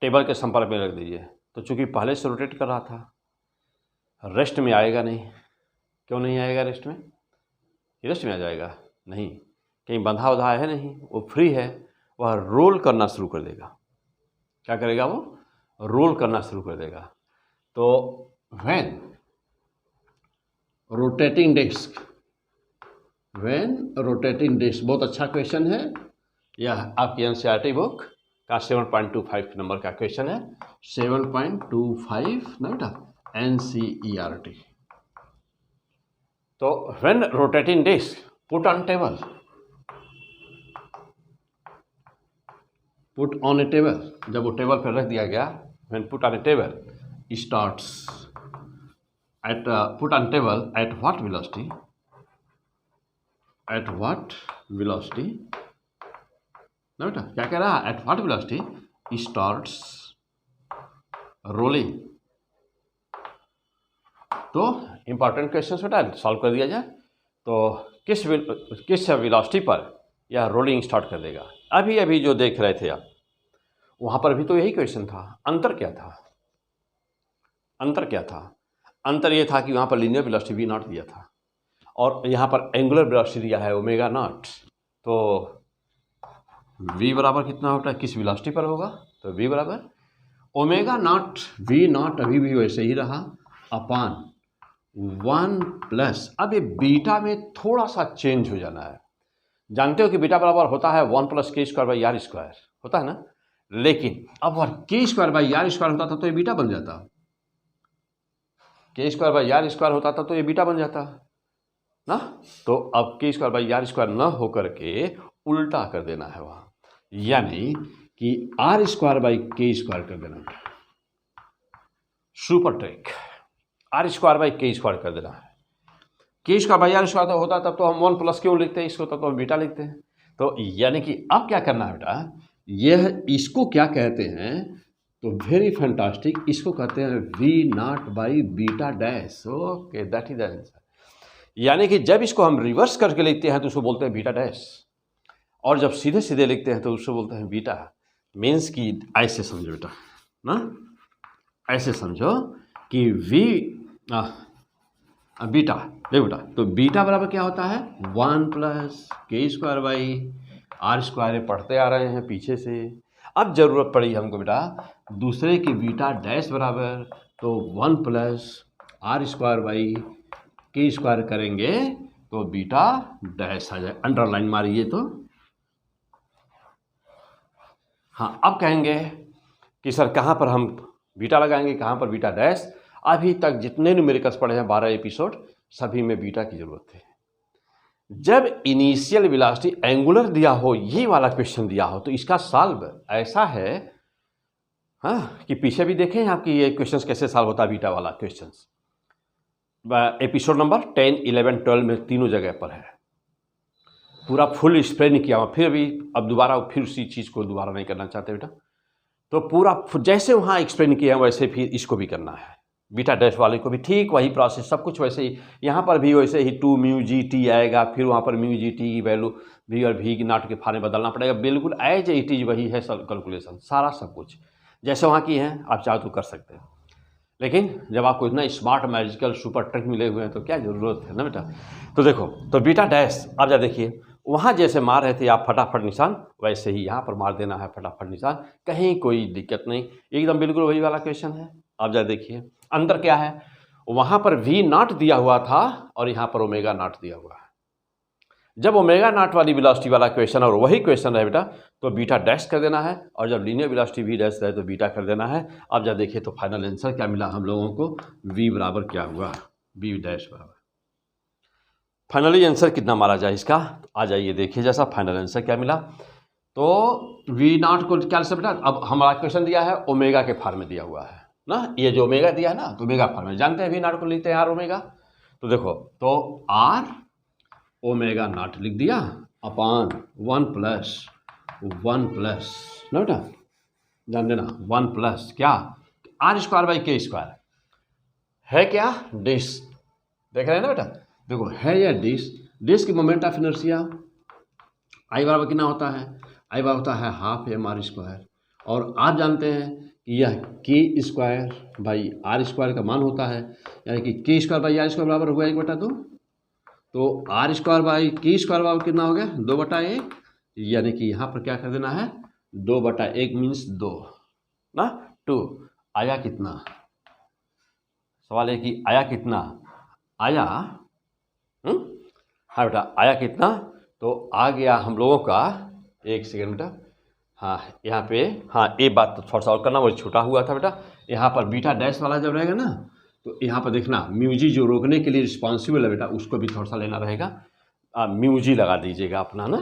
टेबल के संपर्क में रख दीजिए। तो चूंकि पहले से रोटेट कर रहा था रेस्ट में आएगा नहीं, क्यों नहीं आएगा रेस्ट में, रेस्ट में आ जाएगा नहीं, कहीं बंधा उधा है नहीं, वो फ्री है, वह रोल करना शुरू कर देगा। क्या करेगा वो, रोल करना शुरू कर देगा। तो व्हेन रोटेटिंग डिस्क बहुत अच्छा क्वेश्चन है, यह आपकी एनसीईआरटी बुक का 7.25 नंबर का क्वेश्चन है, 7.25 ना बेटा एनसीईआरटी। तो when rotating disc put on a table, जब वो टेबल पर रख दिया गया, when put on a table starts at put on table at what velocity ना बेटा, क्या कह रहा है, at what velocity starts rolling. तो इंपॉर्टेंट क्वेश्चन बेटा सॉल्व कर दिया जाए। तो किस वेलोसिटी पर यह रोलिंग स्टार्ट कर देगा। अभी अभी जो देख रहे थे आप, वहाँ पर भी तो यही क्वेश्चन था। अंतर क्या था, अंतर क्या था? अंतर ये था कि वहाँ पर लीनियर वेलोसिटी वी नॉट दिया था और यहाँ पर एंगुलर वेलोसिटी दिया है ओमेगा नॉट। तो v बराबर कितना होता है, किस वेलोसिटी पर होगा, तो v बराबर ओमेगा नॉट वी नॉट अभी भी वैसे ही रहा अपान 1 प्लस, अब ये बीटा में थोड़ा सा चेंज हो जाना है। जानते हो कि बीटा बराबर होता है 1 प्लस के स्क्वायर बाई आर स्क्वायर, होता है ना। लेकिन अब अगर के स्क्वायर बाई आर स्क्वायर होता था तो ये बीटा बन जाता, के स्क्वायर बाई आर स्क्वायर होता था तो ये बीटा बन जाता ना। तो अब के स्क्वायर बाई आर स्क्वायर न होकर के उल्टा कर देना है वहाँ, यानी कि आर स्क्वायर बाई के स्क्वायर कर देना है। Super trick, R square by के स्क्वायर कर देना है। के स्क्वायर बाई आर स्क्वायर तो होता तब तो हम 1 प्लस क्यों लिखते हैं इसको, तब तो हम बीटा लिखते हैं। तो यानी कि अब क्या करना है बेटा, यह इसको क्या कहते हैं, तो वेरी फैंटास्टिक, इसको कहते हैं v not by beta dash. Okay, that is the answer. यानी कि जब इसको हम रिवर्स करके लिखते हैं तो उसको बोलते हैं बीटा डैश, और जब सीधे सीधे लिखते हैं तो उसको बोलते हैं बीटा। मीन्स कि ऐसे समझो बेटा ना, ऐसे समझो कि वी बीटा, देखो बेटा, तो बीटा बराबर क्या होता है 1 प्लस के स्क्वायर बाई आर स्क्वायर, पढ़ते आ रहे हैं पीछे से। अब जरूरत पड़ी हमको बेटा दूसरे की बीटा डैश बराबर, तो 1 प्लस आर स्क्वायर बाई के स्क्वायर करेंगे तो बीटा डैश आ जाए। अंडरलाइन मारिए तो हाँ, अब कहेंगे कि सर कहाँ पर हम बीटा लगाएंगे, कहाँ पर बीटा डैश। अभी तक जितने न्यूमेरिकल्स पढ़े हैं 12 एपिसोड, सभी में बीटा की जरूरत है। जब इनिशियल वेलोसिटी एंगुलर दिया हो, ये वाला क्वेश्चन दिया हो, तो इसका सॉल्व ऐसा है हाँ कि पीछे भी देखें आपकी ये क्वेश्चन कैसे सॉल्व होता है बीटा वाला क्वेश्चन। एपिसोड नंबर 10, 11, 12 में तीनों जगह पर है, पूरा फुल एक्सप्लेन किया हुआ। फिर भी अब दोबारा फिर उसी चीज़ को दोबारा नहीं करना चाहते बेटा, तो पूरा जैसे वहाँ एक्सप्लेन किया वैसे फिर इसको भी करना है। बीटा डैश वाले को भी ठीक वही प्रोसेस, सब कुछ वैसे ही, यहाँ पर भी वैसे ही 2 म्यू जी टी आएगा, फिर वहाँ पर म्यू जी टी की वैल्यू वी और वी की नॉट के फार्म में बदलना पड़ेगा। बिल्कुल एज इट इज वही है कैलकुलेशन, सारा सब कुछ जैसे वहाँ की है आप चाहो तो कर सकते हैं। लेकिन जब आपको इतना स्मार्ट मैजिकल सुपर ट्रिक मिले हुए हैं तो क्या ज़रूरत है ना बेटा। तो देखो, तो बीटा डैश आप जा देखिए, वहाँ जैसे मार रहे थे आप फटाफट निशान, वैसे ही यहाँ पर मार देना है फटाफट निशान, कहीं कोई दिक्कत नहीं, एकदम बिल्कुल वही वाला क्वेश्चन है। आप जा देखिए अंदर क्या है, वहाँ पर वी नॉट दिया हुआ था और यहाँ पर ओमेगा नॉट दिया हुआ है। जब ओमेगा नॉट वाली वेलोसिटी वाला क्वेश्चन और वही क्वेश्चन है बेटा, तो बीटा डैश कर देना है, और जब लीनियर वेलोसिटी वी डैश रहे तो बीटा कर देना है। अब जब देखिए तो फाइनल आंसर क्या मिला हम लोगों को, वी बराबर क्या हुआ, वी डैश बराबर। फाइनली आंसर कितना मारा जाए इसका, आ जाइए देखिए जैसा फाइनल आंसर क्या मिला। तो वी नॉट को क्या से बेटा, अब हमारा क्वेश्चन दिया है ओमेगा के फार्म में दिया हुआ है ना, ये जो ओमेगा दिया है ना, तो ओमेगा फार्म में जानते हैं वी नॉट को लिखते हैं आर ओमेगा। तो देखो, तो आर ओमेगा नॉट लिख दिया अपान 1 प्लस ना बेटा, जान देना 1 प्लस क्या, आर स्क्वायर बाई के स्क्वायर है क्या, डिश, देख रहे हैं ना बेटा, देखो है या डिश की मोमेंट ऑफ इनर्शिया आई बराबर कितना होता है, आई बराबर होता है हाफ एम आर स्क्वायर, और आप जानते हैं कि यह के स्क्वायर बाई आर स्क्वायर का मान होता है, यानी कि के स्क्वायर बाई आर स्क्वायर बराबर हुआ 1/2। तो आर स्क्वायर बाई के स्क्वायर बराबर कितना हो गया 2/1, यानी कि यहाँ पर क्या कर देना है 2/1 मीन्स 2 ना 2। आया कितना, सवाल है कि आया कितना, आया हाँ बेटा आया कितना, तो आ गया हम लोगों का, एक सेकेंड बेटा, हाँ यहाँ पे, हाँ ये बात तो थोड़ा सा और करना, वो छोटा हुआ था बेटा। यहाँ पर बीटा डैश वाला जब रहेगा ना, तो यहाँ पर देखना म्यूजी जो रोकने के लिए रिस्पॉन्सिबल है बेटा, उसको भी थोड़ा सा लेना रहेगा, म्यूजी लगा दीजिएगा अपना ना,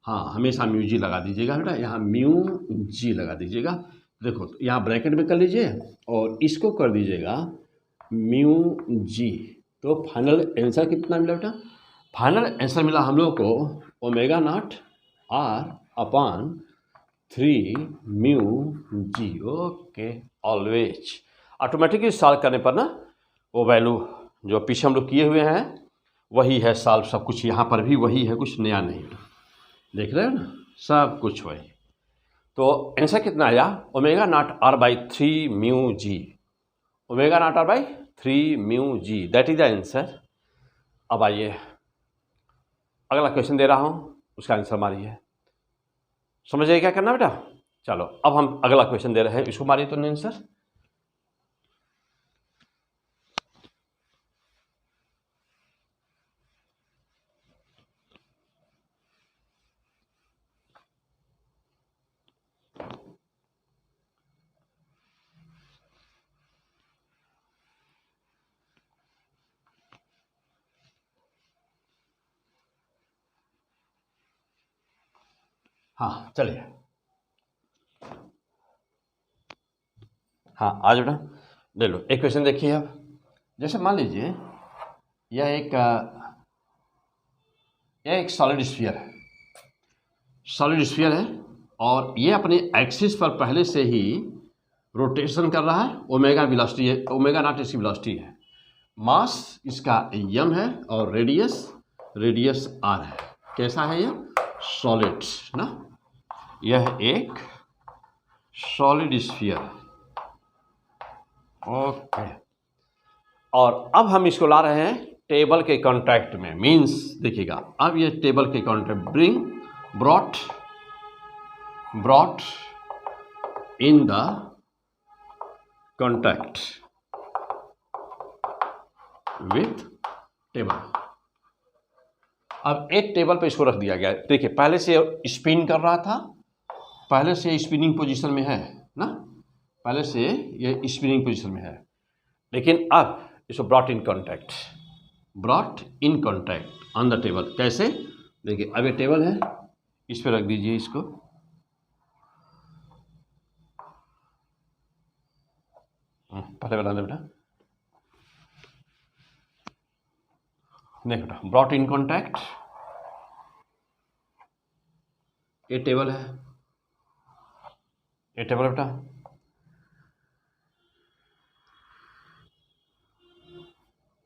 हाँ हमेशा म्यूजी लगा दीजिएगा बेटा, यहाँ म्यू जी लगा दीजिएगा। देखो तो यहाँ ब्रैकेट में कर लीजिए और इसको कर दीजिएगा म्यू जी, तो फाइनल आंसर कितना मिला बेटा, फाइनल आंसर मिला हम लोग को omega not r upon 3 mu g. Okay, always automatically solve करने पर ना वो वैल्यू जो पीछे हम लोग किए हुए हैं वही है सॉल्व, सब कुछ यहाँ पर भी वही है, कुछ नया नहीं। देख रहे हो ना, सब कुछ वही। तो आंसर कितना आया, omega not are by 3 mu g, omega not are by 3 mu g, that is the answer. अब आइए अगला क्वेश्चन दे रहा हूँ, उसका आंसर मारिए। समझ आइए क्या करना बेटा। चलो अब हम अगला क्वेश्चन दे रहे हैं, इसको मारिए तो आंसर। हाँ चलिए, हाँ आज बेटा ले लो एक क्वेश्चन देखिए। अब जैसे मान लीजिए यह एक सॉलिड स्फीयर है, सॉलिड स्फीयर है और ये अपने एक्सिस पर पहले से ही रोटेशन कर रहा है, ओमेगा वेलोसिटी है, ओमेगा नॉट इसकी वेलोसिटी है, मास इसका m है और रेडियस r है। कैसा है ये, सॉलिड ना, यह एक सॉलिड स्फीयर। ओके, और अब हम इसको ला रहे हैं टेबल के कॉन्टैक्ट में, मींस देखिएगा अब ये टेबल के contact brought in the contact with table. अब एक टेबल पे इसको रख दिया गया। देखिए पहले से स्पिन कर रहा था, पहले से स्पिनिंग पोजीशन में है ना, पहले से ये स्पिनिंग पोजीशन में है, लेकिन अब इसको brought in contact on the table. कैसे, देखिए अब ये टेबल है, इस पे रख दीजिए इसको, पहले बता दे बेटा, देख बेटा ब्रॉट इन कॉन्टैक्ट, ये टेबल है, ये टेबल है बेटा,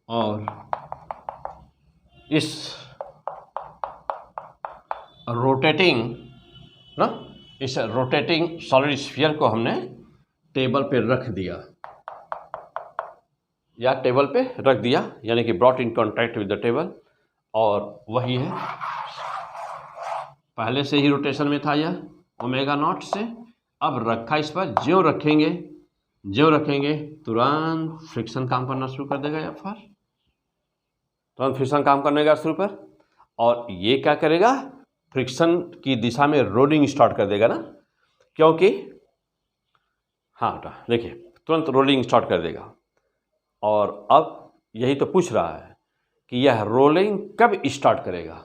और इस रोटेटिंग सॉलिड स्फीयर को हमने टेबल पे रख दिया, या टेबल पे रख दिया, यानी कि brought in contact with the table. और वही है, पहले से ही रोटेशन में था यह ओमेगा नॉट से, अब रखा इस पर, ज्यों रखेंगे तुरंत फ्रिक्शन काम करना शुरू कर देगा, या फिर तुरंत फ्रिक्शन काम करने का शुरू कर, और ये क्या करेगा, फ्रिक्शन की दिशा में रोलिंग स्टार्ट कर देगा ना, क्योंकि हाँ बेटा देखिए तुरंत रोलिंग स्टार्ट कर देगा। और अब यही तो पूछ रहा है कि यह रोलिंग कब स्टार्ट करेगा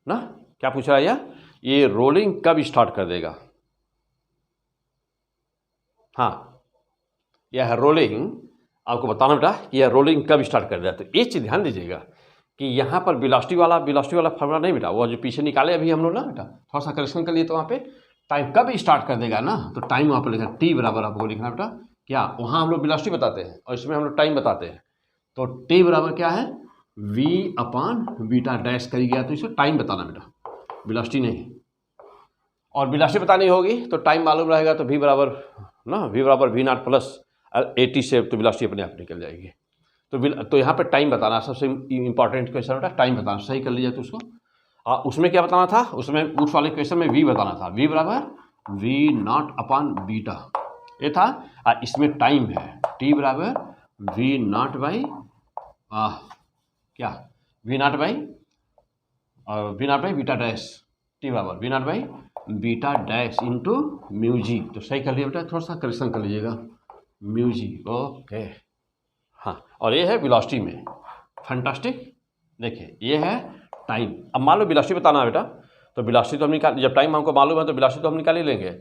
ना, क्या पूछ रहा है, ये रोलिंग कब स्टार्ट कर देगा। हाँ, यह रोलिंग आपको बताना बेटा कि यह रोलिंग कब स्टार्ट कर देगा। तो एक चीज़ ध्यान दीजिएगा कि यहाँ पर वेलोसिटी वाला फार्मूला नहीं बेटा, वो जो पीछे निकाले अभी हम लोग ना बेटा, थोड़ा सा करेक्शन कर लिए, तो वहाँ पे टाइम कब स्टार्ट कर देगा ना, तो टाइम वहाँ पर लिखा टी बराबर आपको लिखना बेटा, क्या वहाँ हम लोग वेलोसिटी बताते हैं और इसमें हम लोग टाइम बताते हैं, तो टी बराबर क्या है, v अपॉन बीटा डैश करी गया, तो इसको टाइम बताना बेटा, वेलोसिटी नहीं। और वेलोसिटी बतानी होगी तो टाइम मालूम रहेगा, तो v बराबर v नॉट प्लस 80 से तो वेलोसिटी अपने आप निकल जाएगी। तो यहाँ पे टाइम बताना सबसे इंपॉर्टेंट क्वेश्चन बेटा, टाइम बताना, सही कर लीजिए। तो उसको उसमें क्या बताना था, उसमें उस वाले क्वेश्चन में v बताना था, v बराबर v नॉट अपॉन बीटा ये था, और इसमें टाइम है t बराबर v नॉट बाई क्या v nought by beta dash, t बराबर v nought by beta dash into mu g. तो सही कर लिया बेटा, थोड़ा सा करेक्शन कर लीजिएगा, म्यू जी। ओके हाँ, और ये है वेलोसिटी में, फैंटास्टिक। देखिए ये है टाइम। अब मान लो वेलोसिटी बताना है बेटा, तो वेलोसिटी तो हम निकाल, जब टाइम हमको मालूम है तो वेलोसिटी तो हम निकाल ही लेंगे।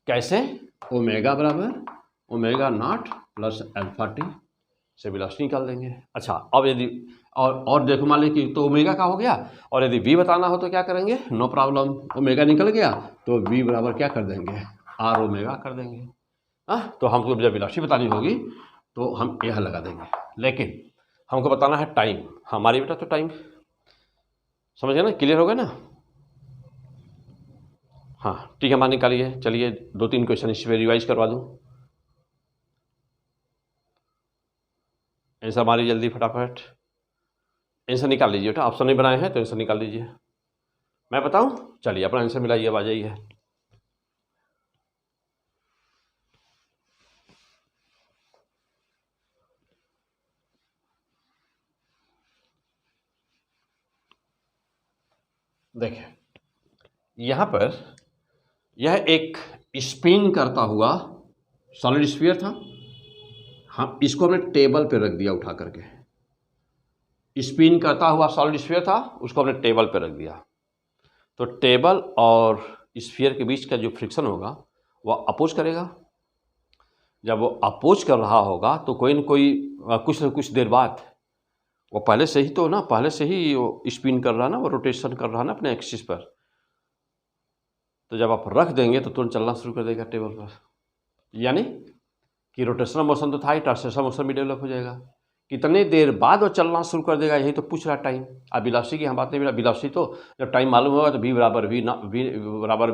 कैसे, ओमेगा बराबर omega not plus alpha T से वेलोसिटी निकाल देंगे। अच्छा अब यदि और देखो मान लीजिए कि तो ओमेगा का हो गया, और यदि v बताना हो तो क्या करेंगे, नो प्रॉब्लम, ओमेगा निकल गया तो v बराबर क्या कर देंगे, आर ओमेगा कर देंगे। तो हमको जब वेलोसिटी बतानी होगी तो हम यह लगा देंगे, लेकिन हमको बताना है टाइम। हमारी बेटा तो टाइम समझ गए ना, क्लियर हो गया ना। हाँ ठीक है, मान निकालिए। चलिए 2-3 क्वेश्चन इस पर रिवाइज करवा दूँ। आंसर मारिए जल्दी फटाफट, आंसर निकाल लीजिए बेटा, ऑप्शन नहीं बनाए हैं तो आंसर निकाल लीजिए। मैं बताऊं, चलिए अपना आंसर मिलाइए, अब आ जाइए। देखिए यहाँ पर यह एक स्पिन करता हुआ सॉलिड स्फीयर था। हम इसको हमने टेबल पे रख दिया उठा करके। स्पिन करता हुआ सॉलिड स्फीयर था, उसको हमने टेबल पे रख दिया। तो टेबल और स्फीयर के बीच का जो फ्रिक्शन होगा वह अपोज करेगा। जब वो अपोज कर रहा होगा तो कोई न कोई कुछ न कुछ देर बाद, वो पहले से ही तो ना, पहले से ही वो स्पिन कर रहा है ना, वो रोटेशन कर रहा है ना अपने एक्सिस पर। तो जब आप रख देंगे तो तुरंत चलना शुरू कर देगा टेबल पर, यानी कि रोटेशनल मोशन तो था ही, ट्रांसलेशनल मोशन भी डेवलप हो जाएगा। कितने देर बाद वो चलना शुरू कर देगा, यही तो पूछ रहा टाइम। अब वेलोसिटी की हम बात नहीं, वेलोसिटी तो जब टाइम मालूम होगा तो v बराबर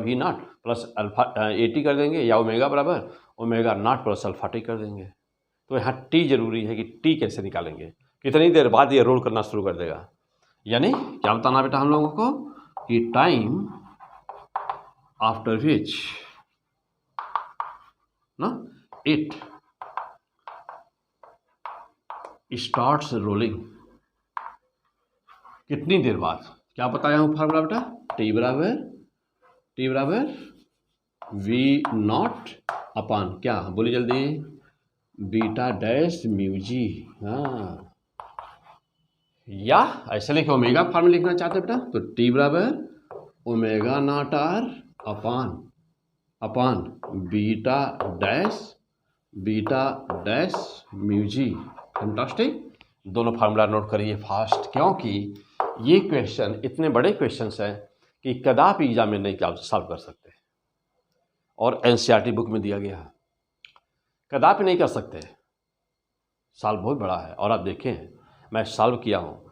v not plus alpha AT कर देंगे, या ओमेगा बराबर omega not plus alpha t कर देंगे। तो यहाँ t जरूरी है कि t कैसे निकालेंगे, कितनी देर बाद ये रोल करना शुरू कर देगा। यानी क्या बताना बेटा हम लोगों को, कि टाइम आफ्टर विच ना इट स्टार्ट्स रोलिंग, कितनी देर बाद। क्या बताया हूँ फार्मूला बेटा, टी बराबर वी नॉट अपान क्या, बोलिए जल्दी, बीटा डैश म्यू जी। हाँ, या ऐसे लिखे, ओमेगा फार्मूला लिखना चाहते बेटा तो टी बराबर omega not r upon beta dash mu g. Fantastic. दोनों फार्मूला नोट करिए फास्ट, क्योंकि ये क्वेश्चन इतने बड़े क्वेश्चंस हैं कि कदापि एग्जाम में नहीं सॉल्व कर सकते, और एनसीईआरटी बुक में दिया गया है, कदापि नहीं कर सकते। सॉल्व बहुत बड़ा है, और आप देखें मैं सॉल्व किया हूँ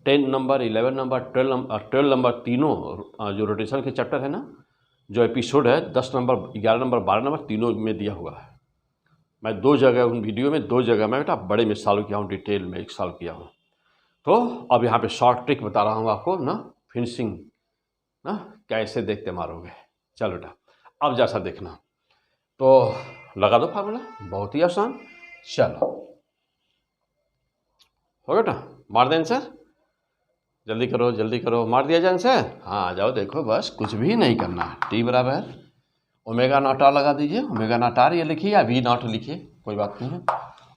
10 नंबर 11 नंबर 12 नंबर तीनों जो रोटेशन के चैप्टर है ना, जो एपिसोड है 10 नंबर 11 नंबर 12 नंबर तीनों में दिया हुआ है। मैं 2 जगह उन वीडियो में 2 जगह मैं बेटा बड़े में सॉल्व किया हूँ, डिटेल में एक सॉल्व किया हूँ। तो अब यहाँ पे शॉर्ट ट्रिक बता रहा हूँ आपको ना, फिनिशिंग ना कैसे देखते मारोगे। चलो बेटा अब जैसा देखना, तो लगा दो फार्मूला, बहुत ही आसान। चलो हो बेटा, मार दें आंसर, जल्दी करो, मार दिया जाए आंसर। हाँ आ जाओ, देखो बस कुछ भी नहीं करना। टी बराबर ओमेगा नॉट आर लगा दीजिए, ओमेगा नॉट आर ये लिखिए या वी नॉट लिखिए, कोई बात नहीं है।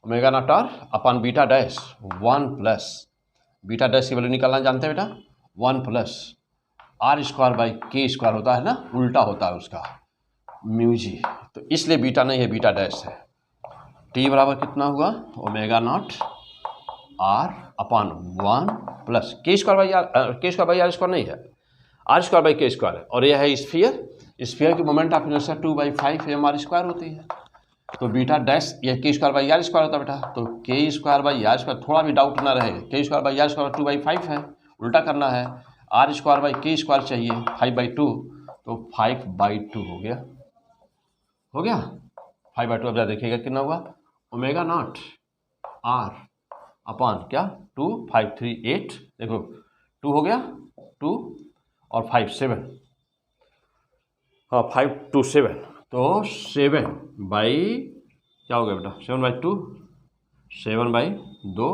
Omega not r upon beta dash 1 plus, beta dash की वैल्यू निकालना जानते हैं बेटा, 1 प्लस आर स्क्वायर बाई के स्क्वायर होता है ना, उल्टा होता है उसका, म्यू जी। तो इसलिए बीटा नहीं है, बीटा डैश है। टी बराबर कितना हुआ, omega not r upon 1 plus के स्क्वायर बाई आर स्क्वायर नहीं है, आर स्क्वायर बाई के स्क्वायर है। और यह है स्फीयर की moment of inertia 2/5 m r square होती है। तो बीटा डैश ये के स्क्वायर बाई आर स्क्वायर होता है बेटा, तो के स्क्वायर बाई आर स्क्वायर, थोड़ा भी डाउट ना रहे, के स्क्वायर बाई आर स्क्वायर 2/5 है, उल्टा करना है, आर स्क्वायर बाई के स्क्वायर चाहिए 5/2, तो 5/2 हो गया 5/2। अब देखिएगा कितना हुआ, ओमेगा नॉट आर अपान क्या 2 5 3 8, देखो 2 हो गया, 2 और 5 7, हाँ 5 2 7, तो 7 बाई क्या हो गया बेटा, 7/2, 7/2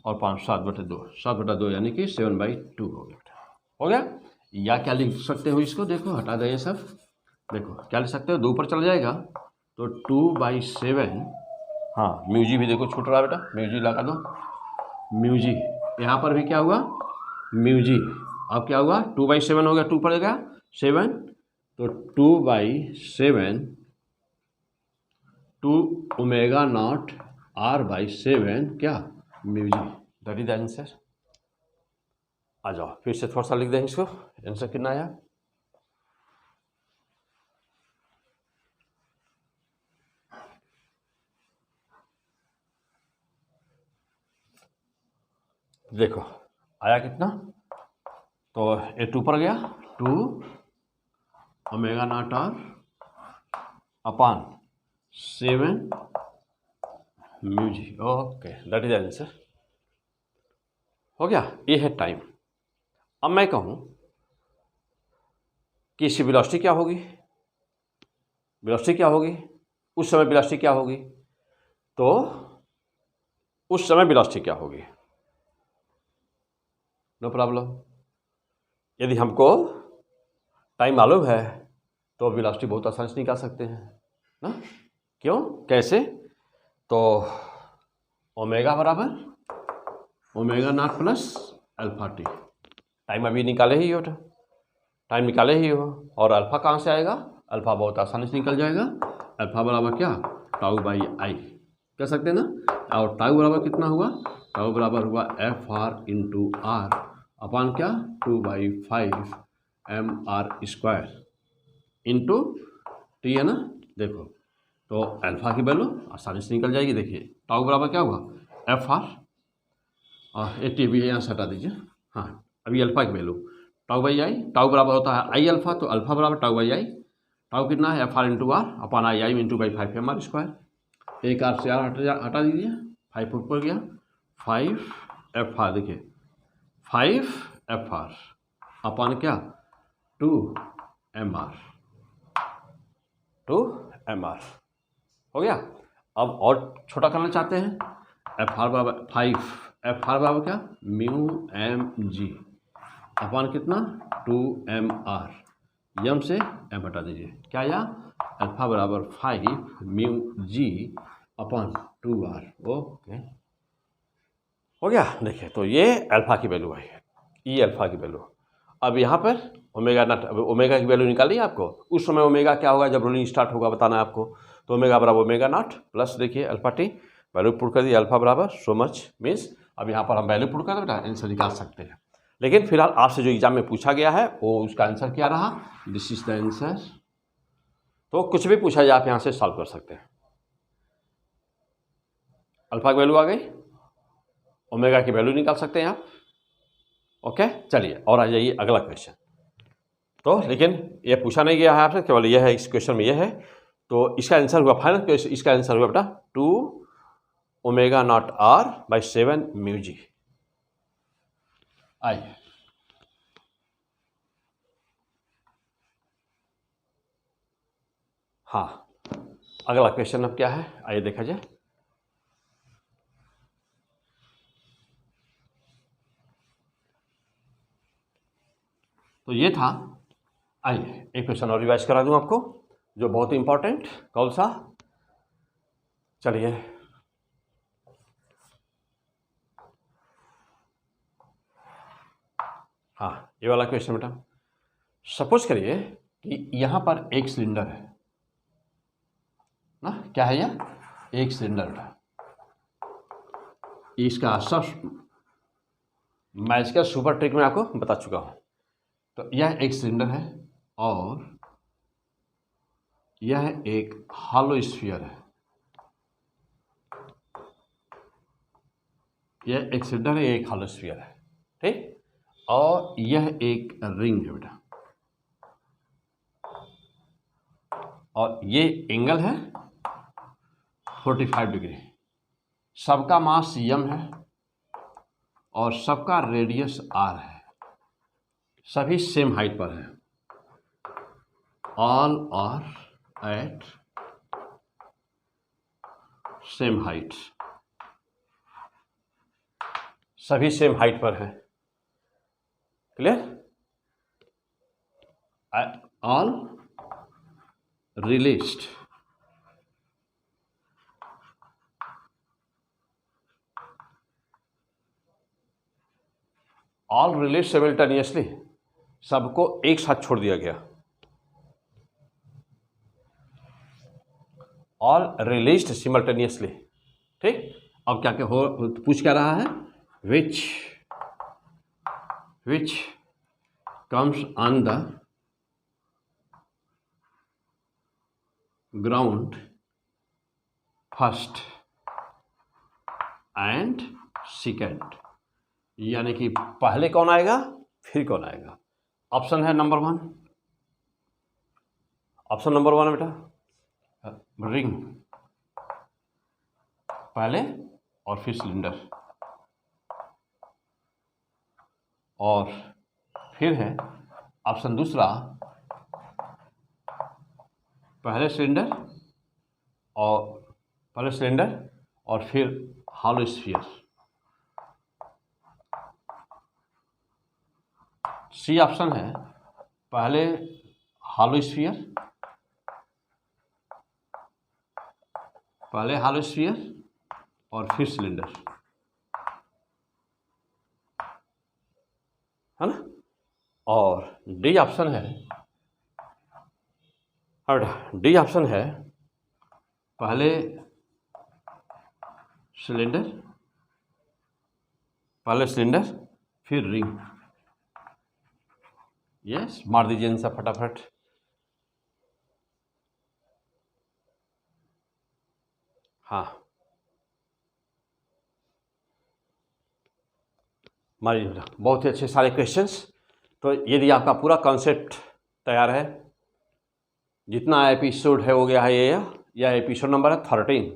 और 5 7/2, 7/2 यानी कि 7/2 हो गया बेटा, हो गया। या क्या लिख सकते हो इसको, देखो हटा दें ये सब, देखो क्या लिख सकते हो, 2 ऊपर चला जाएगा तो 2/7, हाँ म्यू जी भी देखो छूट रहा बेटा, म्यू जी लगा दो, म्यू जी यहाँ पर भी क्या हुआ, म्यू जी। अब क्या हुआ, 2/7 हो गया, 2 पड़ेगा 7, तो 2/7 2 ओमेगा नॉट R/7 क्या mu g. That is the answer. आ जाओ फिर से थोड़ा सा लिख देंगे इसको, आंसर कितना आया। देखो आया कितना, तो ये 2 पर गया, 2 omega not r upon 7 mu g. Okay that is answer. हो गया, ये है टाइम। अब मैं कहूँ कि इसकी वेलोसिटी क्या होगी, वेलोसिटी क्या होगी, उस समय वेलोसिटी क्या होगी, तो उस समय वेलोसिटी क्या होगी, नो प्रॉब्लम। यदि हमको टाइम मालूम है तो वेलोसिटी बहुत आसानी से निकाल सकते हैं ना। क्यों, कैसे, तो ओमेगा बराबर omega not plus alpha T. Time अभी निकाले ही हो, टाइम निकाले ही हो, और अल्फा कहाँ से आएगा, अल्फा बहुत आसानी से निकल जाएगा। अल्फा बराबर क्या, टाउ बाई आई कह सकते हैं ना। और टाउ बराबर कितना हुआ, टाउ बराबर हुआ F R into r upon क्या 2/5 m r square into t है ना। देखो तो अल्फा की वैल्यू आसानी से निकल जाएगी। देखिए टाउ बराबर क्या हुआ एफ आर, और ए टी भी यहाँ से हटा दीजिए। हाँ अभी अल्फा की value tau by I, tau बराबर होता है आई अल्फा, तो अल्फा बराबर टाउ बाई आई, टाउ कितना है f are into r upon I I into by 5 m r square. एक आर से आर हटा दीजिए, 5 ऊपर गया, 5 एफ आर, देखिए 5 एफ आर अपान क्या 2 एम आर, 2 एम आर हो गया। अब और छोटा करना चाहते हैं, एफ आर बराबर 5, एफ आर बराबर क्या म्यू एम जी अपान कितना 2 एम आर, यम से एम हटा दीजिए, क्या आया अल्फा बराबर 5 mu g upon 2 r. Okay हो गया। देखिए तो ये अल्फा की वैल्यू है, ये अल्फा की वैल्यू। अब यहाँ पर ओमेगा नॉट, ओमेगा की वैल्यू निकाली आपको, उस समय ओमेगा क्या होगा जब रोलिंग स्टार्ट होगा बताना है आपको। तो ओमेगा बराबर ओमेगा नॉट प्लस देखिए अल्फा टी, वैल्यू पुट कर दी अल्फा बराबर सो मच मीन्स। अब यहाँ पर हम वैल्यू पुट कर दे बेटा, आंसर निकाल सकते हैं। लेकिन फिलहाल आपसे जो एग्जाम में पूछा गया है वो उसका आंसर क्या रहा, दिस इज द आंसर। तो कुछ भी पूछा जाए आप यहाँ से सॉल्व कर सकते हैं। अल्फा की वैल्यू आ गई, ओमेगा की वैल्यू निकाल सकते हैं आप। ओके चलिए और आ जाइए अगला क्वेश्चन। तो लेकिन ये पूछा नहीं गया है आपसे, केवल यह है इस क्वेश्चन में यह है। तो इसका आंसर हुआ फाइनल क्वेश्चन, इसका आंसर हुआ बेटा 2 omega not are by 7 mu g. आइए हाँ अगला क्वेश्चन अब क्या है, आइए देखा जाए। तो ये था, आइए एक क्वेश्चन और रिवाइज करा दूं आपको जो बहुत ही इंपॉर्टेंट, कौन सा, चलिए हाँ ये वाला क्वेश्चन बेटा। सपोज करिए कि यहाँ पर एक सिलेंडर है ना, क्या है यह, एक सिलेंडर बेटा। इसका सब मैं इसका सुपर ट्रिक में आपको बता चुका हूँ। तो यह एक सिलेंडर है और यह एक हॉलो स्फीयर है, यह एक सिलेंडर है, एक हॉलो स्फीयर है, ठीक। और यह एक रिंग है बेटा, और ये एंगल है 45 डिग्री। सबका मास यम है और सबका रेडियस आर है, सभी सेम हाइट पर है, all are at same height, सभी सेम हाइट पर है, clear. All released all release simultaneously, सबको एक साथ छोड़ दिया गया, ऑल रिलीज्ड सिमिल्टेनियसली, ठीक। अब क्या क्या हो, पूछ क्या रहा है, which comes on the ground first and second, यानी कि पहले कौन आएगा फिर कौन आएगा। ऑप्शन है नंबर 1, ऑप्शन नंबर 1 है बेटा रिंग, पहले और फिर सिलेंडर, और फिर है ऑप्शन दूसरा पहले सिलेंडर और फिर हॉलो स्फीयर। सी ऑप्शन है पहले हॉलो स्फीयर और फिर सिलेंडर, है ना। और डी ऑप्शन है पहले सिलेंडर फिर रिंग। यस, मार दीजिए इनसे फटाफट। हाँ, मारिए बेटा, बहुत ही अच्छे सारे क्वेश्चंस। तो यदि आपका पूरा कॉन्सेप्ट तैयार है, जितना एपिसोड है हो गया है, यह एपिसोड नंबर है 13,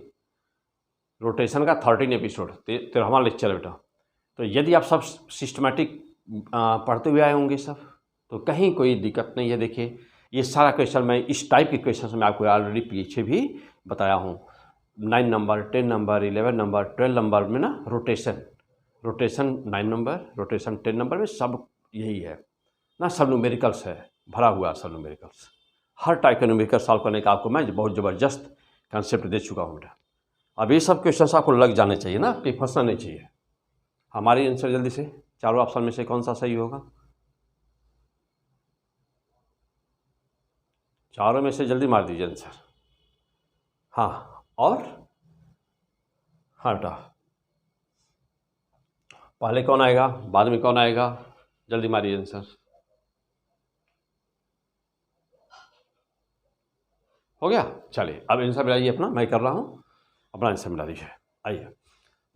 रोटेशन का 13 एपिसोड, 13वां लेक्चर है बेटा। तो यदि आप सब सिस्टमेटिक पढ़ते हुए आए होंगे सब, तो कहीं कोई दिक्कत नहीं है। देखिए ये सारा क्वेश्चन मैं इस टाइप के क्वेश्चन मैं आपको ऑलरेडी पीछे भी बताया हूँ। 9 नंबर, 10 नंबर, 11 नंबर, 12 नंबर में ना रोटेशन 9 नंबर, रोटेशन 10 नंबर में सब यही है ना, सब न्यूमेरिकल्स है, भरा हुआ सब न्यूमेरिकल्स। हर टाइप का न्यूमेरिकल सॉल्व करने का आपको मैं बहुत ज़बरदस्त कंसेप्ट दे चुका हूँ बेटा। अब ये सब क्वेश्चन आपको लग जाने चाहिए ना, कि फंसना नहीं चाहिए। हमारी आंसर जल्दी से, चारों ऑप्शन में से कौन सा सही होगा? चारों में से जल्दी मार दीजिए आंसर। हाँ, और हाँ बेटा, पहले कौन आएगा बाद में कौन आएगा, जल्दी मारिए आंसर। हो गया, चलिए अब आंसर मिलाइए अपना, मैं कर रहा हूँ, अपना आंसर मिला दीजिए। आइए,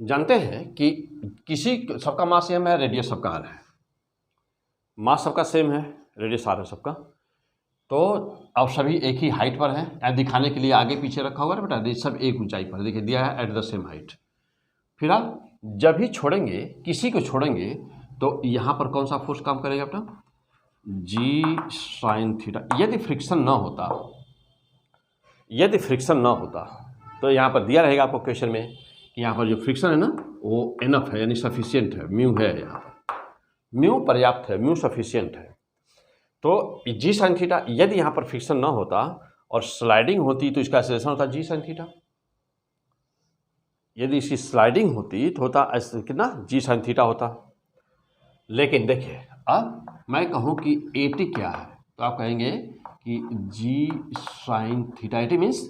जानते हैं कि किसी सबका मास सेम है, रेडियस सबका आर है, मास सबका सेम है, रेडियस आर है सबका, तो अब सभी एक ही हाइट पर हैं। दिखाने के लिए आगे पीछे रखा हुआ है बेटा, ये सब एक ऊंचाई पर, देखिए दिया है एट द सेम हाइट। फिर आप जब भी छोड़ेंगे, किसी को छोड़ेंगे, तो यहाँ पर कौन सा फोर्स काम करेगा बेटा? जी साइन थीटा। यदि फ्रिक्शन ना होता तो यहाँ पर दिया रहेगा आपको क्वेश्चन में कि यहाँ पर जो फ्रिक्शन है ना वो एनफ है, यानी सफिशियंट है, म्यू है, यहाँ पर म्यू पर्याप्त है, म्यू सफिशियंट है। तो जी साइन थीटा, यदि यहाँ पर फ्रिक्शन ना होता और स्लाइडिंग होती तो इसका एक्सेलरेशन होता जी साइन थीटा। यदि इसकी स्लाइडिंग होती तो होता ऐसे कितना, जी साइन थीटा होता। लेकिन देखिए अब मैं कहूँ कि एटी क्या है, तो आप कहेंगे कि g sine theta, AT means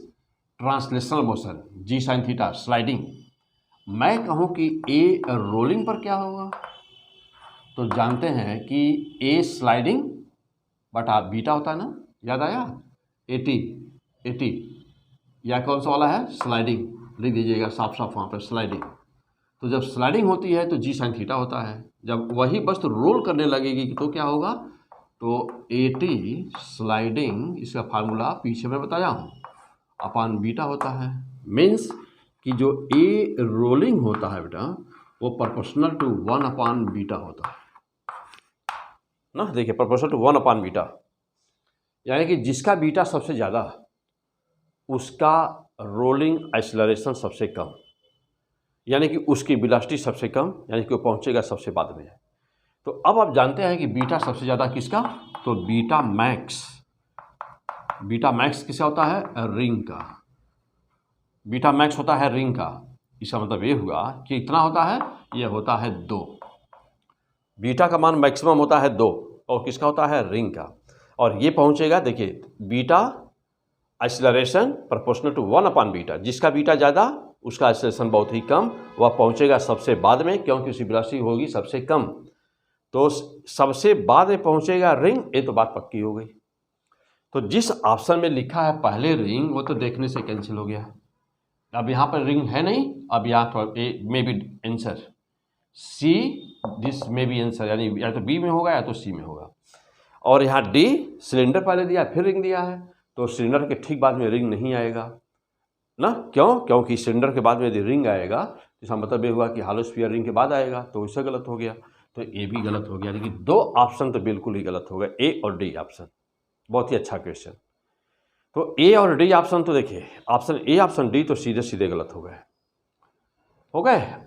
translational motion, g sine theta sliding. मैं कहूँ कि ए रोलिंग पर क्या होगा, तो जानते हैं कि ए स्लाइडिंग बटा बीटा होता है ना, याद आया? 80 या कौन सा वाला है, स्लाइडिंग, लिख दीजिएगा साफ साफ वहाँ पर स्लाइडिंग। तो जब स्लाइडिंग होती है तो जी साइन थीटा होता है, जब वही वस्तु रोल करने लगेगी तो क्या होगा, तो 80 स्लाइडिंग, इसका फार्मूला पीछे मैं बताया हूँ, अपान बीटा होता है। मीन्स कि जो ए रोलिंग होता है बेटा वो प्रोपोर्शनल टू 1 अपान बीटा होता है ना। देखिए प्रोपोर्शनल टू 1 अपान बीटा, यानी कि जिसका बीटा सबसे ज़्यादा उसका रोलिंग एक्सेलरेशन सबसे कम, यानी कि उसकी वेलोसिटी सबसे कम, यानी कि वो पहुंचेगा सबसे बाद में। तो अब आप जानते हैं कि बीटा सबसे ज़्यादा किसका, तो बीटा मैक्स किसका होता है, रिंग का। बीटा मैक्स होता है रिंग का। इसका मतलब ये हुआ कि इतना होता है, ये होता है 2। बीटा का मान मैक्सिमम होता है 2 और किसका होता है, रिंग का। और ये पहुंचेगा, देखिए beta acceleration proportional to 1 upon beta, जिसका बीटा ज़्यादा उसका एक्सेलरेशन बहुत ही कम, वह पहुंचेगा सबसे बाद में क्योंकि उसकी वेलोसिटी होगी सबसे कम। तो सबसे बाद में पहुंचेगा रिंग, ये तो बात पक्की हो गई। तो जिस ऑप्शन में लिखा है पहले रिंग, वो तो देखने से कैंसिल हो गया। अब यहाँ पर रिंग है नहीं, अब यहाँ पर A may be answer C, this may be answer, यानी या तो बी में होगा या तो सी में होगा। और यहाँ डी सिलेंडर पहले दिया फिर रिंग दिया है, तो सिलेंडर के ठीक बाद में रिंग नहीं आएगा ना, क्यों? क्योंकि सिलेंडर के बाद में यदि रिंग आएगा तो इसका मतलब ये हुआ कि हॉलो स्फीयर रिंग के बाद आएगा, तो इससे गलत हो गया। तो ए भी गलत हो गया, लेकिन दो ऑप्शन तो बिल्कुल ही गलत हो गए, ए और डी ऑप्शन। बहुत ही अच्छा क्वेश्चन। तो ए और डी ऑप्शन तो देखिए, ऑप्शन ए ऑप्शन डी तो सीधे सीधे गलत हो गए।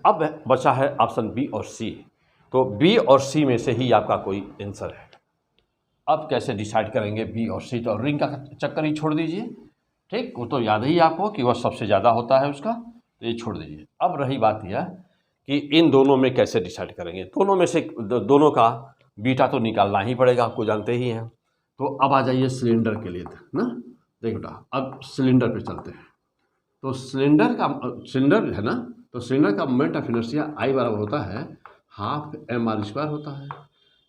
अब बचा है ऑप्शन बी और सी। तो बी और सी में से ही आपका कोई आंसर है। अब कैसे डिसाइड करेंगे बी और सी? तो रिंग का चक्कर ही छोड़ दीजिए, ठीक, वो तो याद ही आपको कि वह सबसे ज़्यादा होता है उसका, तो ये छोड़ दीजिए। अब रही बात यह कि इन दोनों में कैसे डिसाइड करेंगे। दोनों में से दोनों का बीटा तो निकालना ही पड़ेगा, आपको जानते ही हैं। तो अब आ जाइए सिलेंडर के लिए ना, देख बेटा, अब सिलेंडर पे चलते हैं। तो सिलेंडर है ना, तो सिलेंडर का मोमेंट ऑफ इनर्शिया आई बराबर होता है हाफ mr² होता है।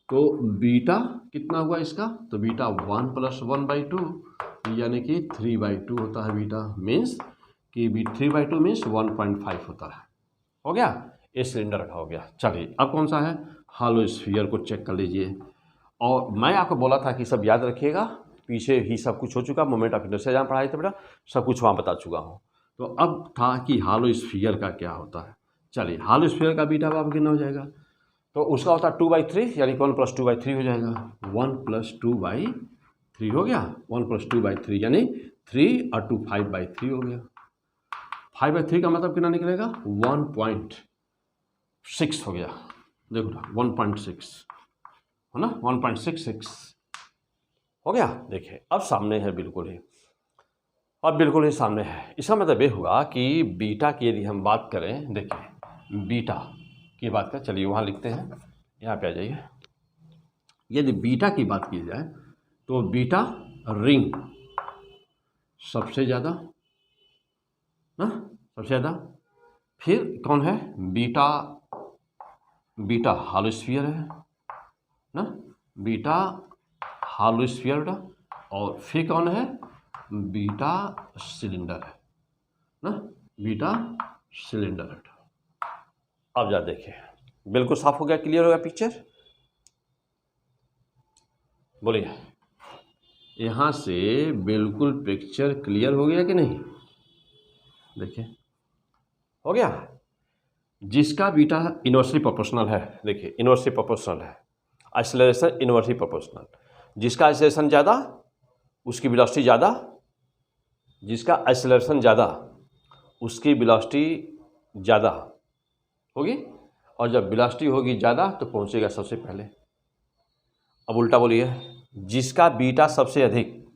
तो बीटा कितना हुआ इसका? तो बीटा 1 + 1/2 यानी कि 3/2 होता है बीटा, मीन्स कि 3/2 मीन्स 1.5 होता है। हो गया, ये सिलेंडर का हो गया। चलिए अब कौन सा है? हॉलो स्फीयर को चेक कर लीजिए। और मैं आपको बोला था कि सब याद रखिएगा, पीछे ही सब कुछ हो चुका, मोमेंट ऑफ इनर्शिया जहाँ पढ़ाए थे बेटा सब कुछ वहाँ बता चुका हूँ। तो अब था कि हॉलो स्फीयर का क्या होता है। चलिए, हॉलो स्फीयर का बीटा बाप कितना हो जाएगा? तो उसका होता है 2/3, यानी कि 1 + 2/3 हो जाएगा। 1 + 2/3 हो गया, 1 + 2/3 यानी 3 और 2 5/3 हो गया। 5/3 का मतलब कितना निकलेगा? 1.6 हो गया। देखो ना 1.6 है ना, 1.66 हो गया। देखिए अब सामने है, बिल्कुल ही, अब बिल्कुल ही सामने है। इसका मतलब ये हुआ कि बीटा की यदि हम बात करें, देखिए बीटा की बात करें, चलिए वहाँ लिखते हैं, यहाँ पे आ जाइए। यदि बीटा की बात की जाए तो बीटा रिंग सबसे ज़्यादा ना, सबसे ज़्यादा। फिर कौन है? बीटा हॉलो स्फीयर है ना, बीटा हॉलो स्फीयर। और फिर कौन है? बीटा सिलेंडर है ना, बीटा सिलेंडर है। अब जा देखिए, बिल्कुल साफ हो गया, क्लियर हो गया पिक्चर? बोलिए, यहाँ से बिल्कुल पिक्चर क्लियर हो गया कि नहीं? देखिए हो गया। जिसका बीटा इनवर्सली प्रोपोर्शनल है, देखिए इनवर्सली प्रोपोर्शनल है, एक्सेलरेशन इनवर्सली प्रोपोर्शनल। जिसका एक्सेलरेशन ज़्यादा उसकी वेलोसिटी ज़्यादा, जिसका एक्सेलरेशन ज़्यादा उसकी वेलोसिटी ज़्यादा होगी, और जब वेलोसिटी होगी ज़्यादा तो पहुंचेगा सबसे पहले। अब उल्टा बोलिए, जिसका बीटा सबसे अधिक,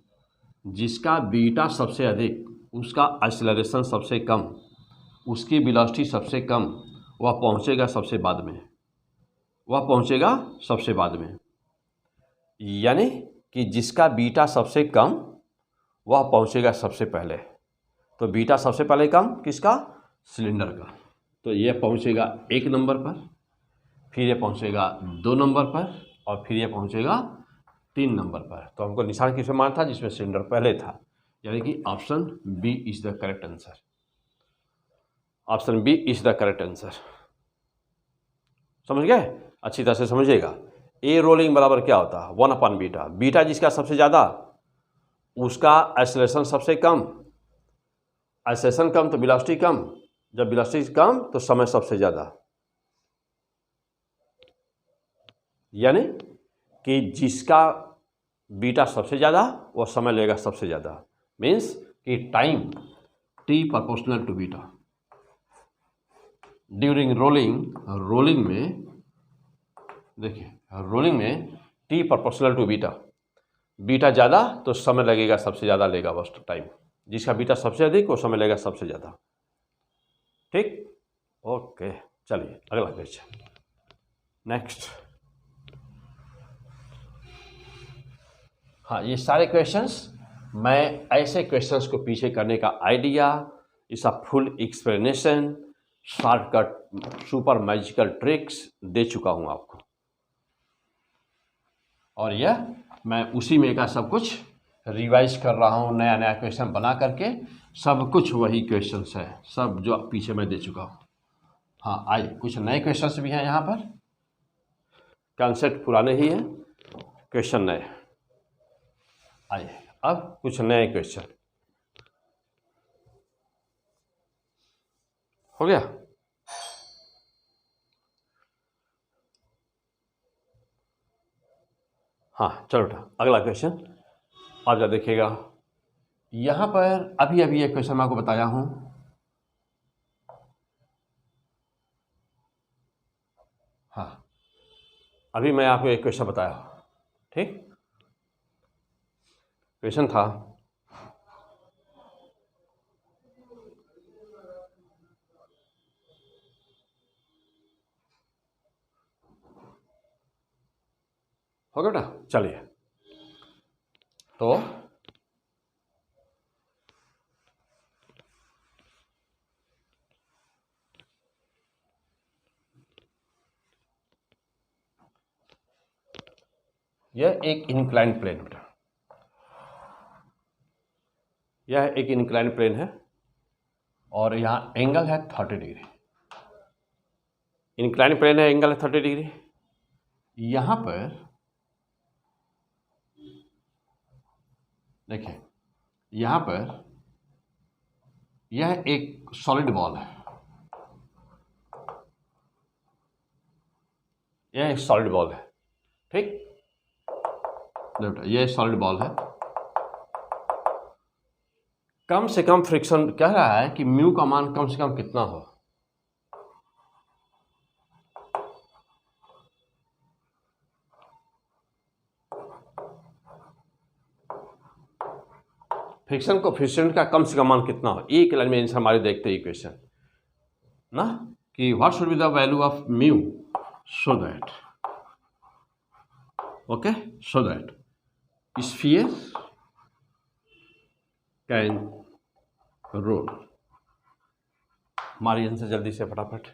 जिसका बीटा सबसे अधिक उसका एक्सेलरेशन सबसे कम, उसकी वेलोसिटी सबसे कम, वह पहुंचेगा सबसे बाद में, वह पहुंचेगा सबसे बाद में। यानी कि जिसका बीटा सबसे कम वह पहुंचेगा सबसे पहले। तो बीटा सबसे पहले कम किसका? सिलेंडर का। तो यह पहुंचेगा 1 नंबर पर, फिर ये पहुंचेगा 2 नंबर पर, और फिर ये पहुंचेगा 3 नंबर पर। तो हमको निशान किसमें मारना था? जिसमें सिलेंडर पहले था, यानी कि option B is the correct answer. Option B is the correct answer. समझ गए? अच्छी तरह से समझिएगा। ए रोलिंग बराबर क्या होता है? 1/बीटा। बीटा जिसका सबसे ज़्यादा उसका एक्सेलरेशन सबसे कम, एक्सेलरेशन कम तो वेलोसिटी कम, जब वेलोसिटी कम तो समय सबसे ज़्यादा। यानी कि जिसका बीटा सबसे ज़्यादा वो समय लेगा सबसे ज़्यादा, मीन्स कि time t proportional to beta. During rolling में देखिए, रोलिंग में t proportional to beta, beta ज़्यादा तो समय लगेगा सबसे ज़्यादा लेगा बस टाइम, जिसका बीटा सबसे अधिक वो समय लेगा सबसे ज़्यादा। ठीक, ओके। चलिए अगला क्वेश्चन, नेक्स्ट। हाँ, ये सारे क्वेश्चंस मैं ऐसे क्वेश्चंस को पीछे करने का आइडिया इसका full explanation, shortcut, super magical tricks दे चुका हूँ आपको, और यह मैं उसी में का सब कुछ रिवाइज कर रहा हूँ, नया नया क्वेश्चन बना करके। सब कुछ वही क्वेश्चंस है, सब जो पीछे मैं दे चुका हूँ। हाँ, आइए कुछ नए क्वेश्चंस भी हैं यहाँ पर, कॉन्सेप्ट पुराने ही हैं, क्वेश्चन नए। आइए अब कुछ नए क्वेश्चन हो गया। हाँ चलो बेटा, अगला क्वेश्चन आप जरा देखिएगा। यहाँ पर अभी अभी एक क्वेश्चन मैं आपको बताया हूँ, हाँ अभी मैं आपको एक क्वेश्चन बताया, ठीक। क्वेश्चन था हो गया बेटा। चलिए तो यह एक इंक्लाइन प्लेन बेटा, यह एक इंक्लाइन प्लेन है और यहाँ एंगल है 30 डिग्री। इंक्लाइन प्लेन है, एंगल है 30 डिग्री। यहाँ पर देखिए, यहाँ पर यह एक सॉलिड बॉल है, यह एक सॉलिड बॉल है, ठीक। बेटा यह सॉलिड बॉल है, कम से कम फ्रिक्शन कह रहा है कि म्यू का मान कम से कम कितना हो। फ्रिक्शन कोएफिशिएंट का कम से कम मान कितना हो, एक लाइन में आंसर हमारे देखते ही क्वेश्चन ना, कि what should be the value of mu so that, okay, so that sphere can roll. हमारी आंसर जल्दी से फटाफट,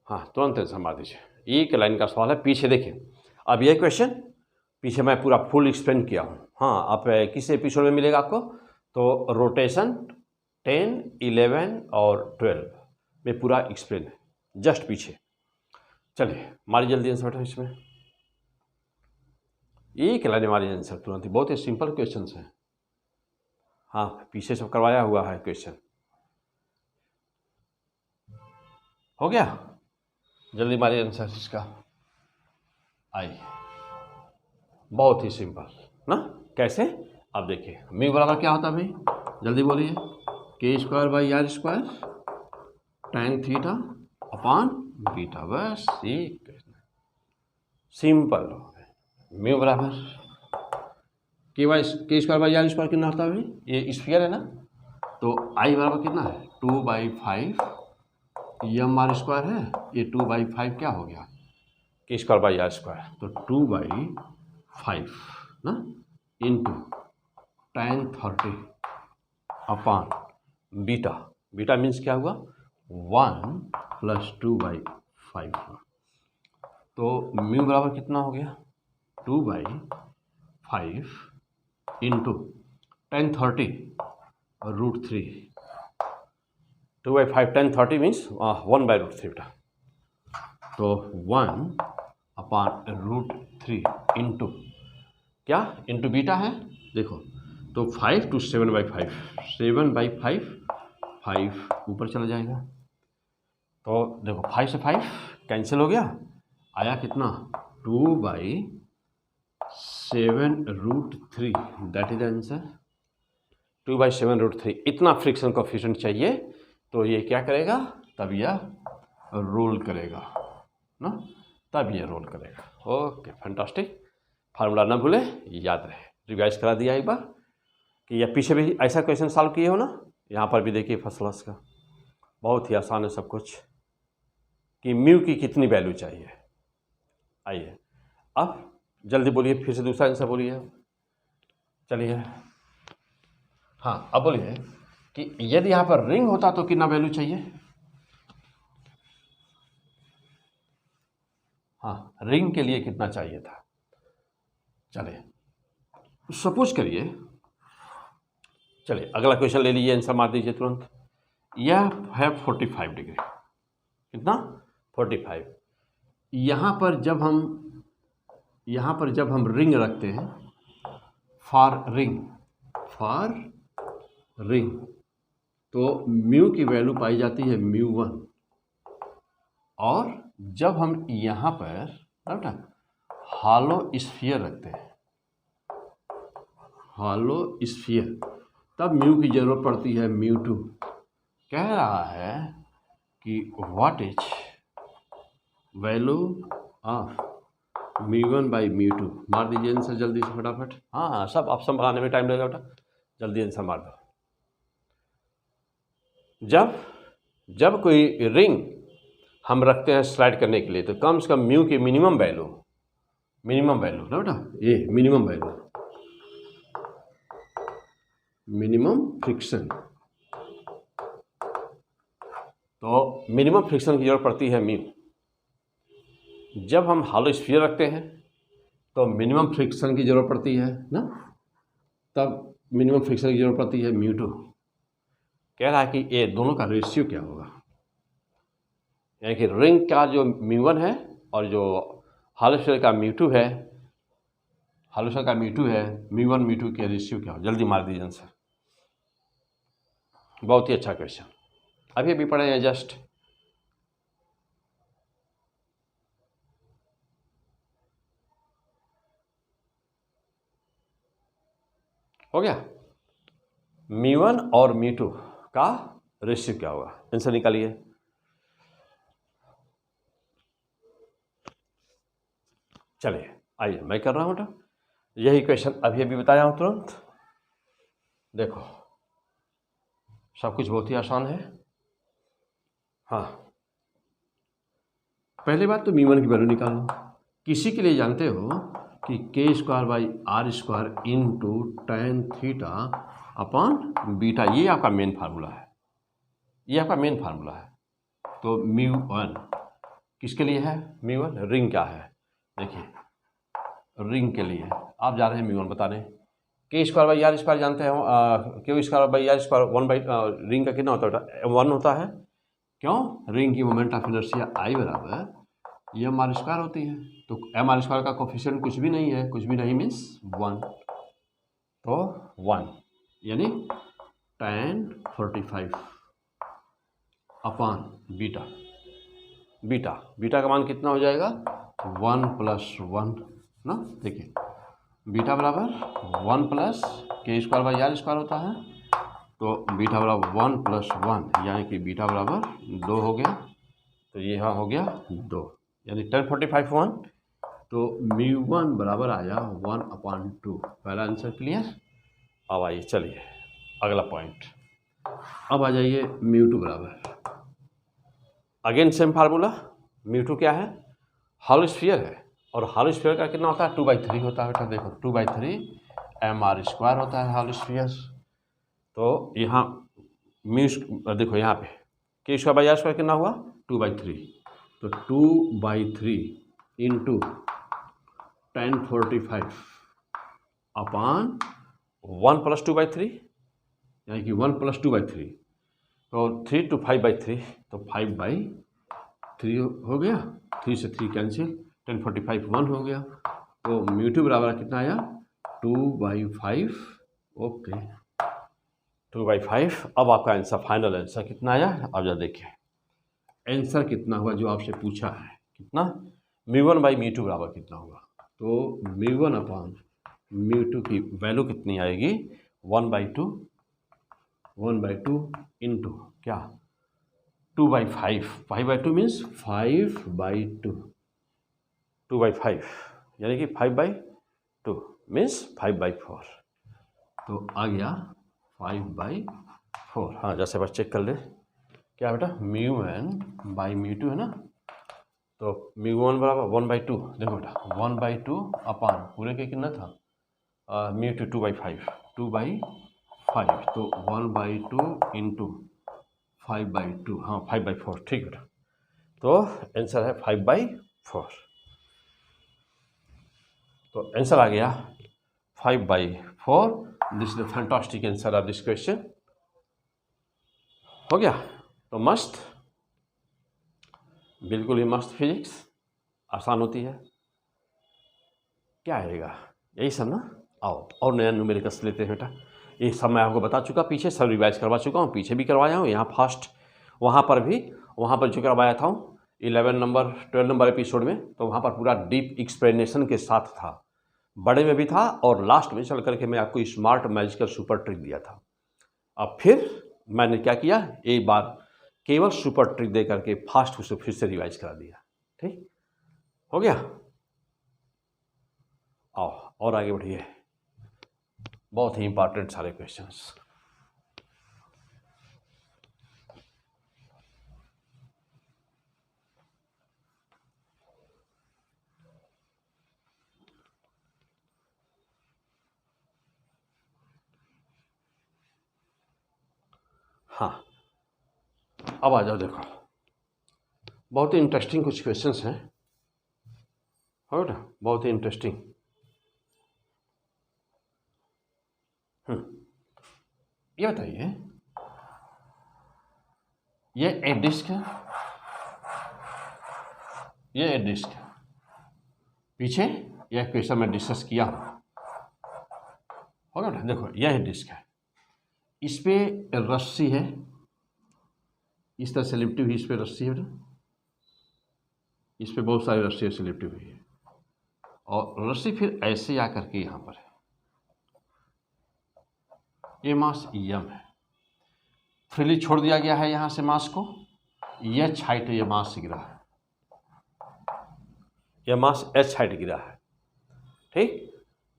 हाँ तुरंत आंसर मार दीजिए। एक लाइन का सवाल है, पीछे देखिए। अब ये क्वेश्चन पीछे मैं पूरा फुल एक्सप्लेन किया हूँ। हाँ, आप किस एपिसोड में मिलेगा आपको, तो रोटेशन 10, 11 और 12 में पूरा एक्सप्लेन है, जस्ट पीछे। चलिए हमारी जल्दी आंसर बैठा इसमें, एक लाइन हमारी आंसर तुरंत ही, बहुत ही सिंपल क्वेश्चन है। हाँ पीछे सब करवाया हुआ है क्वेश्चन, हो गया। जल्दी हमारी आंसर इसका आइए, बहुत ही सिंपल ना, कैसे। अब देखिए म्यू बराबर क्या होता है भाई, जल्दी बोलिए, k square by are square tan theta upon beta, बस एक सिंपल हो गया। म्यू बराबर के स्क्वायर बाई आर स्क्वायर कितना होता है भाई, ये स्फीयर है ना, तो आई बराबर कितना है 2/5 एम आर स्क्वायर है, ये 2/5 क्या हो गया के स्क्वायर बाई आर स्क्वायर, तो 2/5 ना into tan 30 upon beta, beta means क्या हुआ 1 + 2/5, तो म्यू बराबर कितना हो गया 2/5 इंटू टैन 30 √3, 2/5 टैन 30 मीन्स 1/√3 बेटा, तो 1/√3 इंटू क्या, इंटू बीटा है देखो, तो 5 to 7/5, 7/5 5 ऊपर चला जाएगा, तो देखो 5 से 5 कैंसिल हो गया, आया कितना 2/7√3, दैट इज द आंसर 2/7√3। इतना फ्रिक्शन कोएफिशिएंट चाहिए, तो ये क्या करेगा, तब यह रोल करेगा ना, तब ये रोल करेगा। ओके फैंटास्टिक, फार्मूला ना भूले, याद रहे, रिवाइज करा दिया एक बार, कि या पीछे भी ऐसा क्वेश्चन सॉल्व किए हो ना, यहाँ पर भी देखिए फर्स्ट क्लास का, बहुत ही आसान है सब कुछ, कि म्यू की कितनी वैल्यू चाहिए। आइए अब जल्दी बोलिए, फिर से दूसरा आंसर बोलिए, चलिए हाँ अब बोलिए कि यदि यहाँ पर रिंग होता तो कितना वैल्यू चाहिए। हाँ, रिंग के लिए कितना चाहिए था। चलिए सपोज करिए, चलिए अगला क्वेश्चन ले लीजिए, आंसर मार दीजिए तुरंत। यह है 45 डिग्री, कितना 45। यहाँ पर जब हम रिंग रखते हैं, फॉर रिंग, तो म्यू की वैल्यू पाई जाती है μ1। और जब हम यहाँ पर हॉलो स्फीयर रखते हैं, हॉलो स्फीयर, तब म्यू की जरूरत पड़ती है μ2। कह रहा है कि what is value of μ1 by μ2। मार दीजिए आंसर जल्दी से फटाफट। हाँ, सब ऑप्शन बनाने में टाइम लगेगा बेटा, जल्दी आंसर मार दो। जब कोई रिंग हम रखते हैं स्लाइड करने के लिए, तो कम से कम म्यू की मिनिमम वैल्यू ना बेटा, ये मिनिमम वैल्यू, मिनिमम फ्रिक्शन, तो मिनिमम फ्रिक्शन की जरूरत पड़ती है म्यू। जब हम हॉलो स्फीयर रखते हैं तो मिनिमम फ्रिक्शन की जरूरत पड़ती है ना, तब मिनिमम फ्रिक्शन की जरूरत पड़ती है μ2। कह रहा है कि ये दोनों का रेशियो क्या होगा, यानी कि रिंग का जो μ1 है और जो हॉलो स्फीयर का μ2 है, μ1 μ2 के रेशियो क्या हो। जल्दी मार दीजिए आंसर। बहुत ही अच्छा क्वेश्चन, अभी पढ़े हैं जस्ट। हो गया, μ1 और μ2 का रेशियो क्या होगा, आंसर निकालिए। चलिए आइए मैं कर रहा हूँ बेटा, यही क्वेश्चन अभी बताया हूँ तुरंत। देखो सब कुछ बहुत ही आसान है। हाँ, पहली बात तो μ1 की वैल्यू निकालो। किसी के लिए जानते हो कि k² by r² into tan theta upon beta, ये आपका मेन फार्मूला है, तो μ1 किसके लिए है, μ1 रिंग क्या है, देखिए रिंग के लिए आप जा रहे हैं μ1 बताने। k² बाई r² जानते हैं, k² by r² 1 by ring का कितना होता है, 1 होता है। क्यों, रिंग की मोमेंट ऑफ इनर्शिया I बराबर m r² होती है, तो m r² का कोफिशिएंट कुछ भी नहीं मीन्स 1, तो 1 यानी tan 45 अपॉन बीटा का मान कितना हो जाएगा 1 + 1 ना। देखिए बीटा बराबर 1 प्लस k² बाई r² होता है, तो बीटा बराबर 1 + 1 यानी कि बीटा बराबर 2 हो गया, तो ये यहाँ हो गया 2 यानी tan 45 1, तो μ1 बराबर आया 1/2। पहला आंसर क्लियर। अब आइए चलिए अगला पॉइंट, अब आ जाइए μ2 बराबर, अगेन सेम फार्मूला। μ2 क्या है, हॉलो स्फीयर है, और हॉलो स्फीयर का कितना होता है 2/3 होता है बेटा। देखो 2/3 m r² होता है हॉलो स्फीयर, तो यहाँ देखो यहाँ पे k² बाई r² कितना हुआ 2/3, तो 2/3 इंटू tan 45 अपॉन 1 + 2/3 यानी कि 1 + 2/3, तो 3 to 5/3, तो 5/3 हो गया, 3 से 3 कैंसिल, tan 45 1 हो गया, तो μ2 बराबर कितना आया 2/5। ओके 2/5। अब आपका आंसर, फाइनल आंसर कितना आया, अब जरा देखिए आंसर कितना हुआ जो आपसे पूछा है, कितना μ1 बाई μ2 बराबर कितना होगा, तो μ1 अपॉन μ2 की वैल्यू कितनी आएगी 1/2 इंटू क्या 2/5, 5/2 मीन्स 5/2, 2/5 यानी कि 5/2 मीन्स 5/4, तो आ गया 5/4। हाँ जैसे बस चेक कर ले, क्या बेटा μ1 बाई μ2 है ना, तो μ1 बराबर 1/2, देखो बेटा 1/2 अपॉन पूरे के कितना था μ2 2/5 5, तो 1/2 इंटू 5/2, हाँ 5/4, ठीक बेटा। तो आंसर है 5/4। तो आंसर आ गया 5/4। This is the fantastic answer of this question. हो गया। तो मस्त, बिल्कुल ही मस्त फिजिक्स, आसान होती है। क्या आएगा, यही सब ना। आओ और नया न्यूमेरिकल्स लेते हैं बेटा। ये सब मैं आपको बता चुका, पीछे सब रिवाइज करवा चुका हूँ, पीछे भी करवाया हूँ, यहाँ फास्ट वहाँ पर जो करवाया था 11 नंबर 12 नंबर एपिसोड में, तो वहाँ पर पूरा डीप एक्सप्लेनेशन के साथ था, बड़े में भी था, और लास्ट में चल करके मैं आपको स्मार्ट मैजिकल सुपर ट्रिक दिया था। अब फिर मैंने क्या किया, एक बार केवल सुपर ट्रिक दे करके फास्ट उसे फिर से रिवाइज करा दिया। ठीक हो गया। आओ और आगे बढ़िए, बहुत ही इंपॉर्टेंट सारे क्वेश्चंस। हाँ अब आ जाओ, देखो बहुत ही इंटरेस्टिंग कुछ क्वेश्चंस हैं, हो ना, बहुत ही इंटरेस्टिंग। ये बताइए, ये एक डिस्क है, ये एक डिस्क है, पीछे यह क्वेश्चन मैं डिस्कस किया हूँ, होगा ना। देखो यह डिस्क है, इस पे रस्सी है, इस तरह से लिपटी हुई इस पे रस्सी है, इस पे बहुत सारी रस्सी से लिपटी हुई है, और रस्सी फिर ऐसे आकर के यहाँ पर है, ये मास यम है, फ्रीली छोड़ दिया गया है यहाँ से मास को, एच हाइट ये मास गिरा है, यह मास एच हाइट गिरा है। ठीक,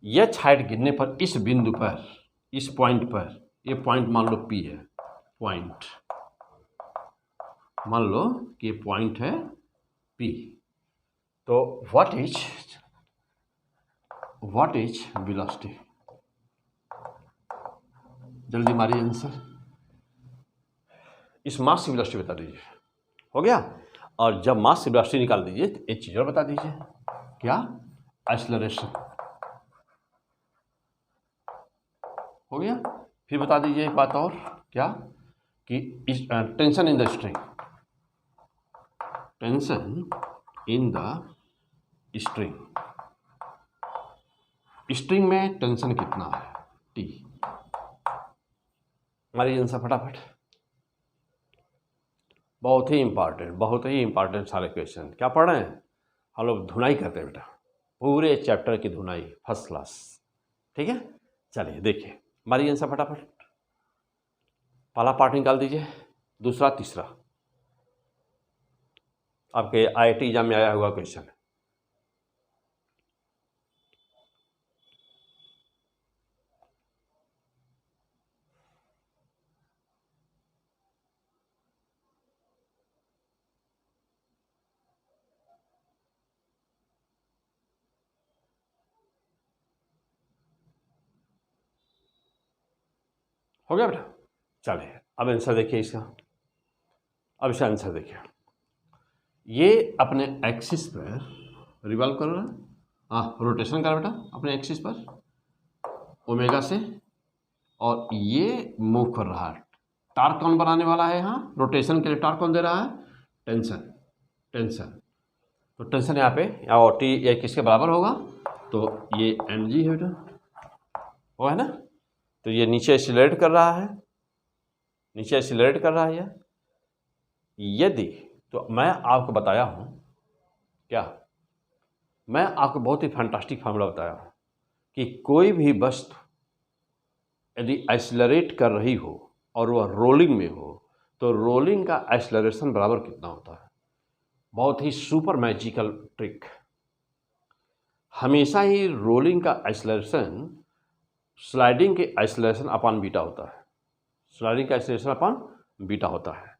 एच हाइट गिरने पर इस बिंदु पर, इस पॉइंट पर, ये पॉइंट मान लो पी है, पॉइंट मान लो कि पॉइंट है पी, तो व्हाट इज वेलोसिटी, जल्दी मारिए आंसर, इस मास की वेलोसिटी बता दीजिए। हो गया। और जब मास की वेलोसिटी निकाल दीजिए तो एक चीज और बता दीजिए, क्या, एक्सेलरेशन। हो गया। फिर बता दीजिए एक बात और, क्या, कि tension in the string, tension in the string, string में टेंशन कितना है, टी। हमारी आंसर फटाफट, बहुत ही इंपॉर्टेंट सारे क्वेश्चन। क्या पढ़ रहे हैं हम लोग, धुनाई करते हैं बेटा, पूरे चैप्टर की धुनाई फर्स्ट क्लास। ठीक है, चलिए देखिए हमारी आंसर फटाफट, पहला पार्ट निकाल दीजिए, दूसरा तीसरा, आपके आईआईटी एग्जाम में आया हुआ क्वेश्चन। हो गया बेटा, चलिए अब आंसर देखिए इसका, अब इसका आंसर देखिए, ये अपने एक्सिस पर रिवॉल्व कर रहा है, हाँ रोटेशन कर बेटा अपने एक्सिस पर ओमेगा से, और ये मूव कर रहा है, टार्क कौन बनाने वाला है यहाँ, रोटेशन के लिए टार्क कौन दे रहा है, टेंशन। तो टेंशन यहाँ पे और टी ये किसके बराबर होगा, तो ये एम जी है बेटा, वो है ना। तो ये नीचे एक्सीलरेट कर रहा है, यदि, तो मैं आपको बताया हूँ, क्या, मैं आपको बहुत ही फैंटास्टिक फार्मूला बताया हूँ कि कोई भी वस्तु यदि एक्सीलरेट कर रही हो और वह रोलिंग में हो, तो रोलिंग का एक्सीलरेशन बराबर कितना होता है। बहुत ही सुपर मैजिकल ट्रिक, हमेशा ही रोलिंग का एक्सीलरेशन स्लाइडिंग के एक्सीलरेशन अपॉन बीटा होता है, स्लाइडिंग का एक्सीलरेशन अपॉन बीटा होता है।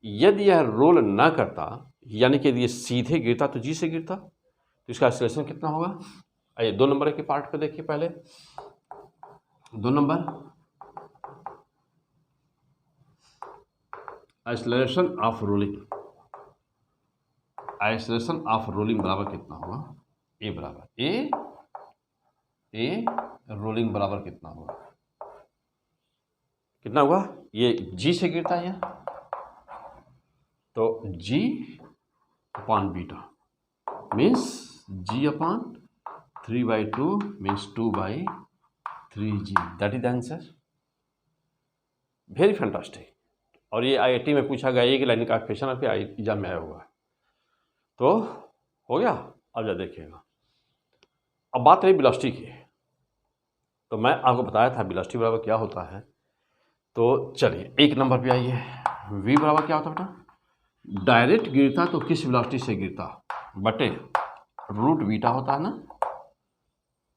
यदि यह रोल ना करता, यानी कि यदि ये सीधे गिरता तो जी से गिरता, तो इसका एक्सीलरेशन कितना होगा। आइए 2 नंबर के पार्ट पे देखिए, पहले 2 number, acceleration of rolling, acceleration of rolling बराबर कितना होगा, ए बराबर ए रोलिंग बराबर कितना होगा, कितना हुआ, ये जी से गिरता है तो g upon beta means g upon 3/2 means 2/3g, that is the answer. Very fantastic. और ये IIT में पूछा गया, एक लाइन का क्वेश्चन आपके एग्जाम में आया हुआ, तो हो गया। अब जा देखिएगा, अब बात रही वेलोसिटी की, तो मैं आपको बताया था वेलोसिटी बराबर क्या होता है। तो चलिए एक नंबर पे आइए, v बराबर क्या होता है बेटा, डायरेक्ट गिरता तो किस वेलोसिटी से गिरता बटे रूट बीटा होता है ना।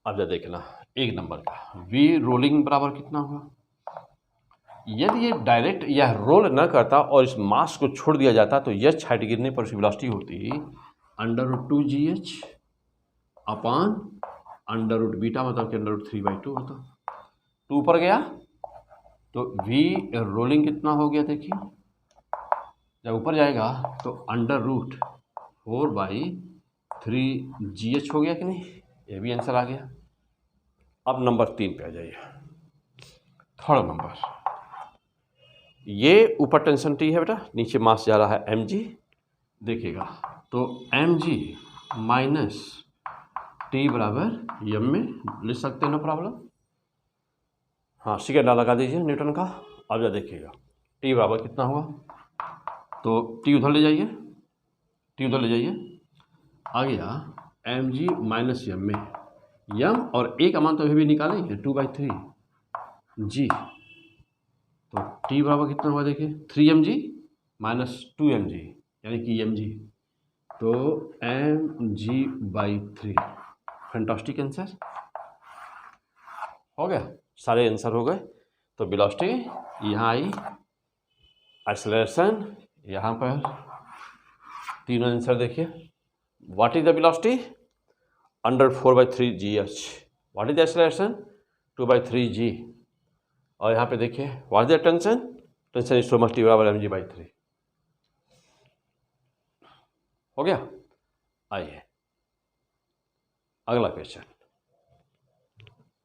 अब जा देखना एक नंबर का v रोलिंग बराबर कितना होगा, यदि ये डायरेक्ट यह रोल न करता और इस मास को छोड़ दिया जाता तो यह हाइट गिरने पर उसकी वेलोसिटी होती √2gh अपॉन √ बीटा, मतलब कि √3/2 होता। 2 ऊपर गया तो v रोलिंग कितना हो गया, देखिए जब ऊपर जाएगा तो √4/3gh हो गया कि नहीं, ये भी आंसर आ गया। अब नंबर 3 पे आ जाइए, थर्ड नंबर, ये ऊपर टेंशन T है बेटा, नीचे मास जा रहा है mg, देखिएगा तो mg माइनस T बराबर m में लिख सकते हैं, नो प्रॉब्लम। हाँ सेकेंड लगा दीजिए न्यूटन का। अब जा देखिएगा T बराबर कितना हुआ, तो T उधर ले जाइए, T उधर ले जाइए, आ गया mg माइनस m में m और एक अमान तो अभी भी निकालेंगे 2/3g, तो T बराबर कितना हुआ देखिए 3mg माइनस 2mg यानी कि mg, तो mg/3। फैंटास्टिक आंसर हो गया, सारे आंसर हो गए। तो वेलोसिटी यहाँ आई, एक्सेलरेशन यहाँ पर, तीनों आंसर देखिए। What is the velocity, √4/3gh, what is the acceleration 2/3g, और यहाँ पे देखिए what is the tension, tension is so much T बराबर mg/3। हो गया। आइए अगला क्वेश्चन,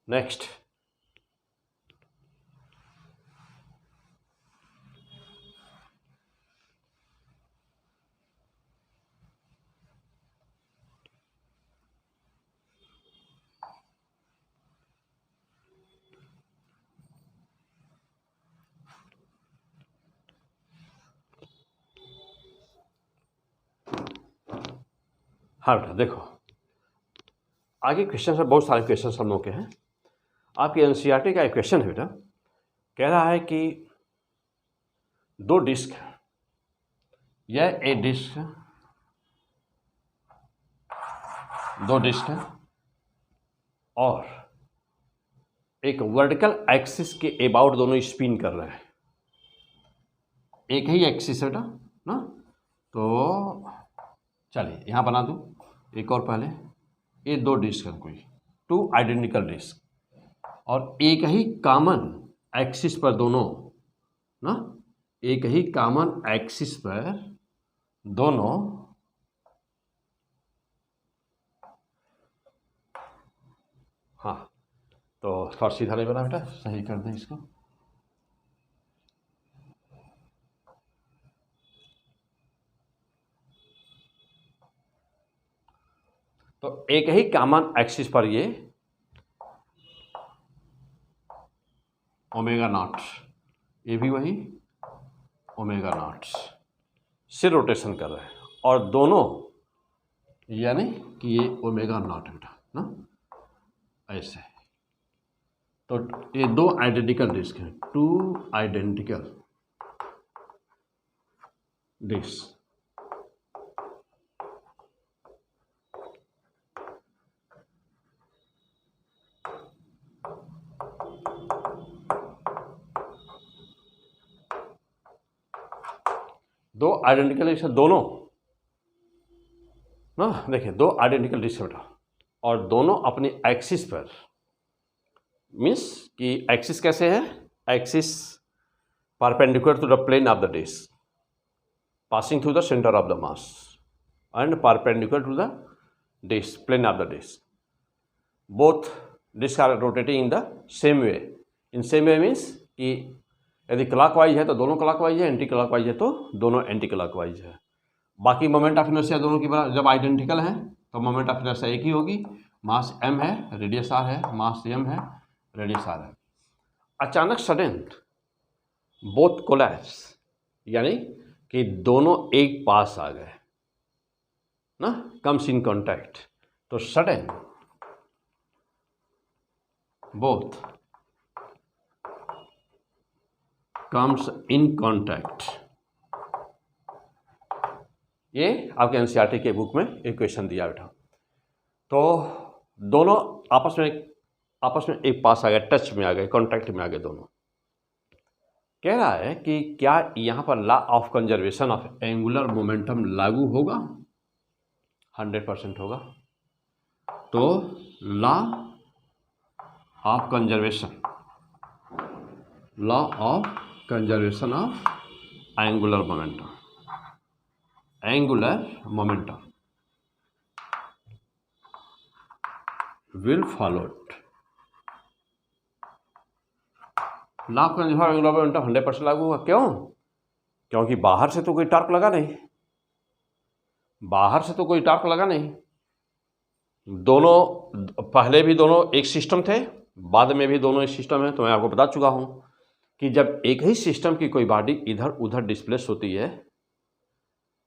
नेक्स्ट। हाँ बेटा देखो, आगे क्वेश्चन है, बहुत सारे क्वेश्चन हम लोग के हैं। आपके NCERT का एक क्वेश्चन है बेटा, कह रहा है कि दो डिस्क, यह एक डिस्क, दो डिस्क है और एक वर्टिकल एक्सिस के अबाउट दोनों स्पिन कर रहे हैं, एक ही एक्सिस है बेटा ना। तो चलिए यहाँ बना दूँ एक और पहले, ये दो डिस्क है कोई, 2 आइडेंटिकल डिस्क, और एक ही कॉमन एक्सिस पर दोनों ना, एक ही कॉमन एक्सिस पर दोनों हाँ, तो थोड़ा सीधा नहीं बना बेटा, सही कर दें इसको। तो एक ही कॉमन एक्सिस पर ये ω0, ये भी वही ω0 से रोटेशन कर रहे हैं, और दोनों यानी कि ये ω0 बेटा ना, ऐसे। तो ये दो आइडेंटिकल डिस्क हैं, 2 आइडेंटिकल डिस्क, दो आइडेंटिकल डिस्क दोनों ना, देखिए दो आइडेंटिकल डिस्क बेटा, और दोनों अपने एक्सिस पर, मीन्स कि एक्सिस कैसे है, axis perpendicular to the plane of the disc, passing through the center of the mass and perpendicular to the disk, plane of the disk. Both disks are rotating in the same way. In same way means कि यदि clockwise है तो दोनों clockwise है, anti clockwise है तो दोनों anti clockwise है। बाकी मोमेंट ऑफ इनर्शिया दोनों की जब आइडेंटिकल है तो मोमेंट ऑफ इनर्शिया एक ही होगी। मास m है, रेडियस r है, मास m है, रेडियस r है। अचानक सडन बोथ कोलैप्स, यानी कि दोनों एक पास आ गए ना, कम्स इन कॉन्टैक्ट, तो sudden both comes in contact. ये आपके एनसीईआरटी के बुक में एक क्वेश्चन दिया बेटा। तो दोनों आपस में एक पास आ गए, टच में आ गए, कॉन्टैक्ट में आ गए दोनों। कह रहा है कि क्या यहाँ पर law of conservation of angular momentum लागू होगा? 100% होगा। तो law of conservation of angular momentum will followed। Law of conservation of angular momentum 100% लागू होगा। क्यों? क्योंकि बाहर से तो कोई टॉर्क लगा नहीं, दोनों पहले भी दोनों एक सिस्टम थे, बाद में भी दोनों एक सिस्टम है। तो मैं आपको बता चुका हूं कि जब एक ही सिस्टम की कोई बॉडी इधर उधर डिस्प्लेस होती है,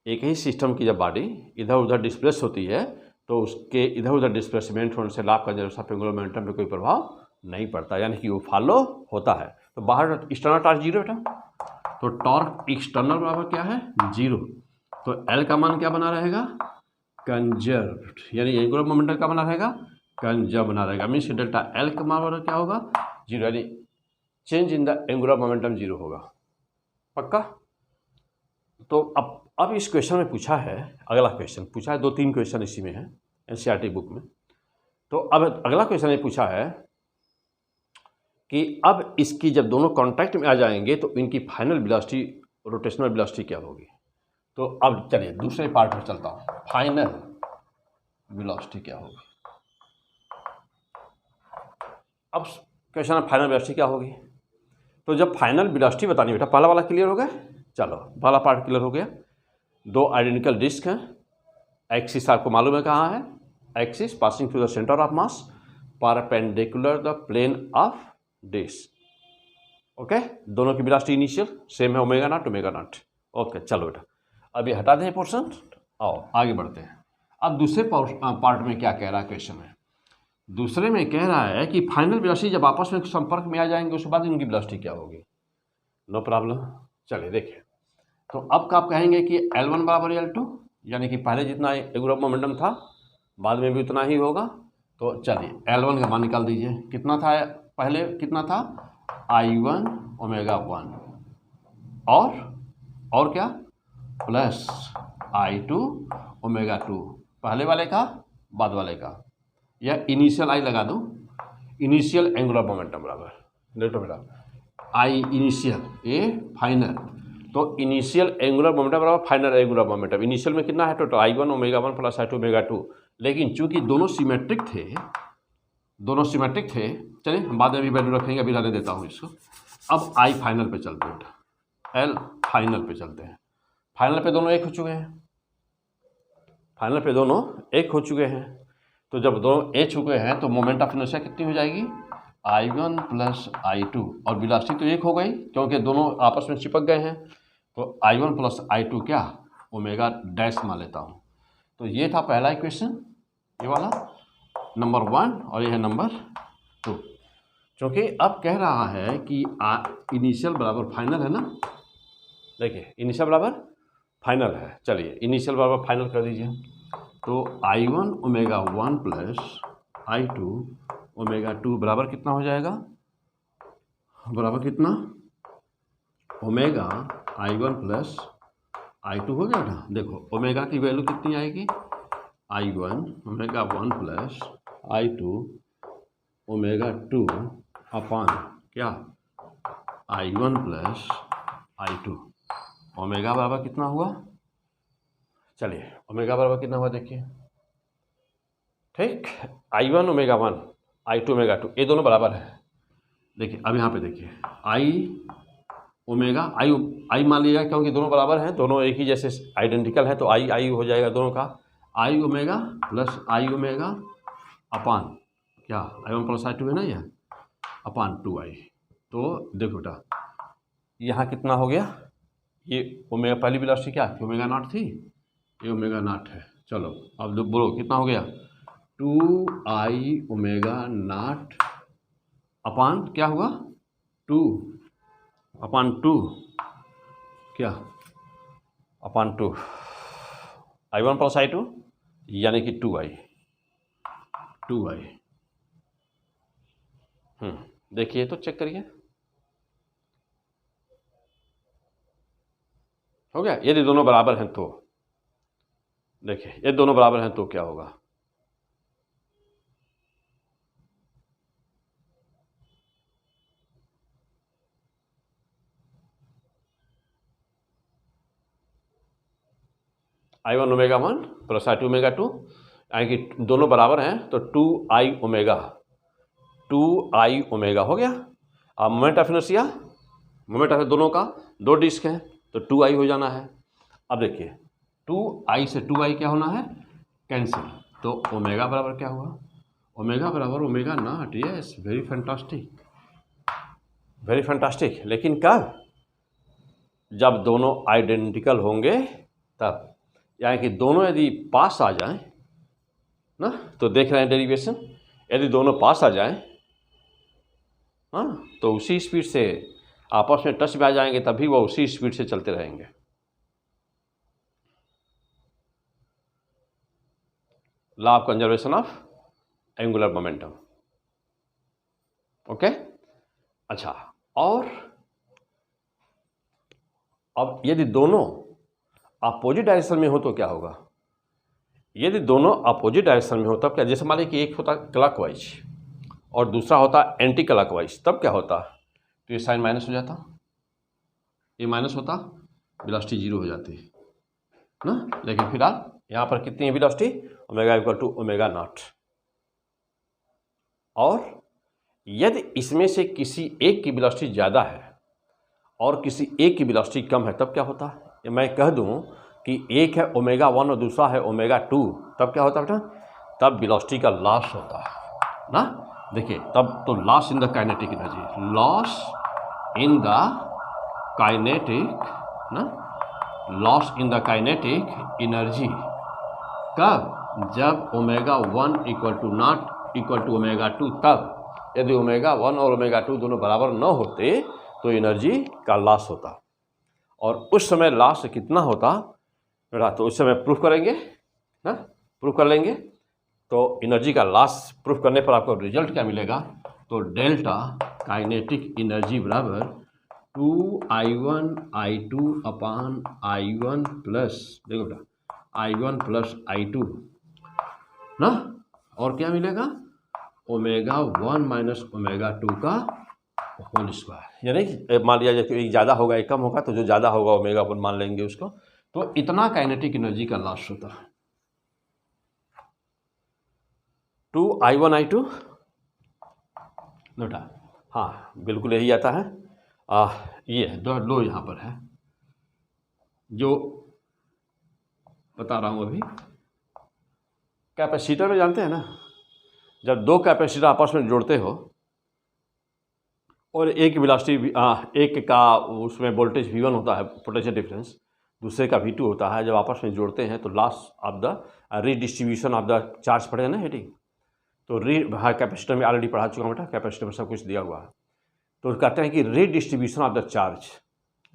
एक ही सिस्टम की जब बॉडी इधर उधर डिस्प्लेस होती है तो उसके इधर उधर डिस्प्लेसमेंट होने से law of conservation of angular momentum पे कोई प्रभाव नहीं पड़ता, यानी कि वो फॉलो होता है। तो बाहर एक्सटर्नल टॉर्क जीरो बेटा, तो टॉर्क एक्सटर्नल बराबर क्या है? जीरो। तो एल का मान क्या बना रहेगा? कंजर्व्ड, यानी एंगुलर मोमेंटम का बना रहेगा? कंजर्व बना रहेगा। मीन्स डेल्टा एल का मान बराबर क्या होगा? जीरो, यानी change in the angular momentum zero होगा। पक्का? तो अब इस क्वेश्चन में पूछा है, अगला क्वेश्चन पूछा है, 2-3 क्वेश्चन इसी में है एनसीईआरटी बुक में। तो अब अगला क्वेश्चन ये पूछा है कि अब इसकी जब दोनों कॉन्टैक्ट में आ जाएंगे तो इनकी फाइनल वेलोसिटी, रोटेशनल वेलोसिटी क्या होगी? तो अब चलिए दूसरे पार्ट में चलता हूँ। फाइनल वेलोसिटी क्या होगी? अब क्वेश्चन है फाइनल वेलोसिटी क्या होगी। तो जब फाइनल वेलोसिटी बतानी बेटा, पहला वाला क्लियर हो गया? चलो पहला पार्ट क्लियर हो गया। दो आइडेंटिकल डिस्क हैं, एक्सिस आपको मालूम है कहाँ है? Axis passing through the centre of mass perpendicular the plane of disc. Okay, दोनों की वेलोसिटी इनिशियल सेम है, ओमेगा नॉट। ओके, चलो बेटा अभी हटा दें पोर्शन, आओ आगे बढ़ते हैं। अब दूसरे पार्ट में क्या कह रहा है क्वेश्चन में? दूसरे में कह रहा है कि फाइनल वेलोसिटी जब आपस में संपर्क में आ जाएंगे उसके बाद इनकी वेलोसिटी क्या होगी। नो प्रॉब्लम, चलिए देखिए। तो अब का आप कहेंगे कि L1 बराबर L2, यानी कि पहले जितना एंगुलर मोमेंटम था बाद में भी उतना ही होगा। तो चलिए L1 का मान निकाल दीजिए। कितना था पहले? कितना था? I1 ओमेगा 1 और क्या प्लस I2 ओमेगा 2, पहले वाले का बाद वाले का, या इनिशियल आई लगा दो, इनिशियल एंगुलर मोमेंटम बराबर देखो बेटा आई इनिशियल ए फाइनल। तो इनिशियल एंगुलर मोमेंटम बराबर फाइनल एंगुलर मोमेंटम। इनिशियल में कितना है total? I1 omega 1 plus I2 omega 2। लेकिन चूंकि दोनों सिमेट्रिक थे, चलिए हम बाद में भी वैल्यू रखेंगे, अभी रहने देता हूँ इसको। अब आई फाइनल पे चलते हैं बेटा, एल फाइनल पे चलते हैं। फाइनल पे दोनों एक हो चुके हैं। तो जब दोनों एक चुके हैं तो मोमेंट ऑफ इनर्शिया कितनी हो जाएगी? I1 प्लस I2, और वेलोसिटी तो एक हो गई क्योंकि दोनों आपस में चिपक गए हैं। तो I1 प्लस I2 क्या ओमेगा डैश मान लेता हूँ। तो ये था पहला इक्वेशन, ये वाला नंबर 1, और ये है नंबर 2। क्योंकि अब कह रहा है कि इनिशियल बराबर फाइनल है ना, देखिए इनिशियल बराबर फाइनल है। चलिए इनिशियल बराबर फाइनल कर दीजिए। तो I1 omega 1 plus I2 omega 2 बराबर कितना हो जाएगा? बराबर कितना? ओमेगा I1 प्लस I2 हो गया ना। देखो ओमेगा की वैल्यू कितनी आएगी? I1 omega 1 plus I2 omega 2 upon क्या I1 प्लस I2। ओमेगा बराबर कितना हुआ? चलिए ओमेगा बराबर कितना हुआ देखिए, ठीक, I1 ओमेगा 1 I2 ओमेगा 2 ये दोनों बराबर है। देखिए अब यहाँ पे देखिए आई ओमेगा आई मान लीजिएगा क्योंकि दोनों बराबर हैं, दोनों एक ही जैसे आइडेंटिकल है, तो आई हो जाएगा दोनों का, आई ओमेगा प्लस आई ओमेगा अपान क्या I1 प्लस I2 है ना, यह अपान 2I। तो देखो बेटा यहाँ कितना हो गया, ये ओमेगा पहली वेलोसिटी क्या थी, ओमेगा नॉट थी, ये ओमेगा नॉट है। चलो अब बोलो कितना हो गया, 2I ओमेगा नॉट अपान क्या हुआ 2 अपान 2 क्या अपान 2 I1 प्लस I2 यानी कि 2I। देखिए तो चेक करिए हो गया। यदि दोनों बराबर हैं तो देखिए, ये दोनों बराबर हैं तो क्या होगा, I1 omega 1 plus I2 omega 2 यानी कि दोनों बराबर हैं तो 2I ओमेगा हो गया। अब मोमेंट ऑफ इनर्शिया, दोनों का दो डिस्क हैं तो 2I हो जाना है। अब देखिए 2I से 2I क्या होना है, कैंसिल, तो ओमेगा बराबर क्या हुआ, ओमेगा बराबर omega not. Yes, very fantastic. लेकिन कब, जब दोनों आइडेंटिकल होंगे तब, यानी कि दोनों यदि पास आ जाएं ना, तो देख रहे हैं डेरिवेशन, यदि दोनों पास आ जाएं हाँ तो उसी स्पीड से आपस में टच में आ जाएंगे, तभी वो उसी स्पीड से चलते रहेंगे। Law of conservation of angular momentum. Okay, अच्छा, और अब यदि दोनों अपोजिट डायरेक्शन में हो तो क्या होगा, यदि दोनों अपोजिट डायरेक्शन में हो तब क्या, जैसे मान लीजिए कि एक होता क्लॉकवाइज और दूसरा होता एंटी क्लॉकवाइज, तब क्या होता, तो ये साइन माइनस हो जाता, ये माइनस होता, वेलोसिटी 0 हो जाती ना। लेकिन फिलहाल यहाँ पर कितनी है velocity, omega equal to omega naught. और यदि इसमें से किसी एक की वेलोसिटी ज़्यादा है और किसी एक की वेलोसिटी कम है तब क्या होता है, ये मैं कह दूं कि एक है ओमेगा 1 और दूसरा है ओमेगा 2, तब क्या होता है बेटा, तब वेलोसिटी का लॉस होता है ना। देखिए तब तो loss in the kinetic energy, loss in the kinetic ना, loss in the kinetic energy कब, जब omega 1 equal to not equal to omega 2, तब यदि ओमेगा 1 और ओमेगा 2 दोनों बराबर न होते तो एनर्जी का लॉस होता। और उस समय लॉस कितना होता, तो उस समय प्रूफ करेंगे ना, प्रूफ कर लेंगे, तो एनर्जी का लॉस प्रूफ करने पर आपको रिजल्ट क्या मिलेगा, तो डेल्टा काइनेटिक एनर्जी बराबर 2I1 I2 अपान I1 प्लस, देखो बेटा I1 प्लस I2 ना, और क्या मिलेगा, ओमेगा 1 माइनस ओमेगा 2 का होल स्क्वायर। यानी मान लिया जाए एक ज़्यादा होगा एक कम होगा, तो जो ज़्यादा होगा ओमेगा 1 मान लेंगे उसको, तो इतना काइनेटिक एनर्जी का लॉस होता है। 2I1 I2 बेटा, हाँ बिल्कुल यही आता है। ये दो यहाँ पर है जो बता रहा हूँ अभी। कैपेसिटर में जानते हैं ना, जब दो कैपेसिटर आपस में जोड़ते हो और एक वेलोसिटी एक का उसमें वोल्टेज V1 होता है पोटेंशियल डिफरेंस, दूसरे का V2 होता है, जब आपस में जोड़ते हैं तो loss of the redistribution of the charge पड़े ना हेडिंग, तो कैपेसिटर में ऑलरेडी पढ़ा चुका बेटा, कैपेसिटर में सब कुछ दिया हुआ है। तो कहते हैं कि रीडिस्ट्रीब्यूशन ऑफ द चार्ज,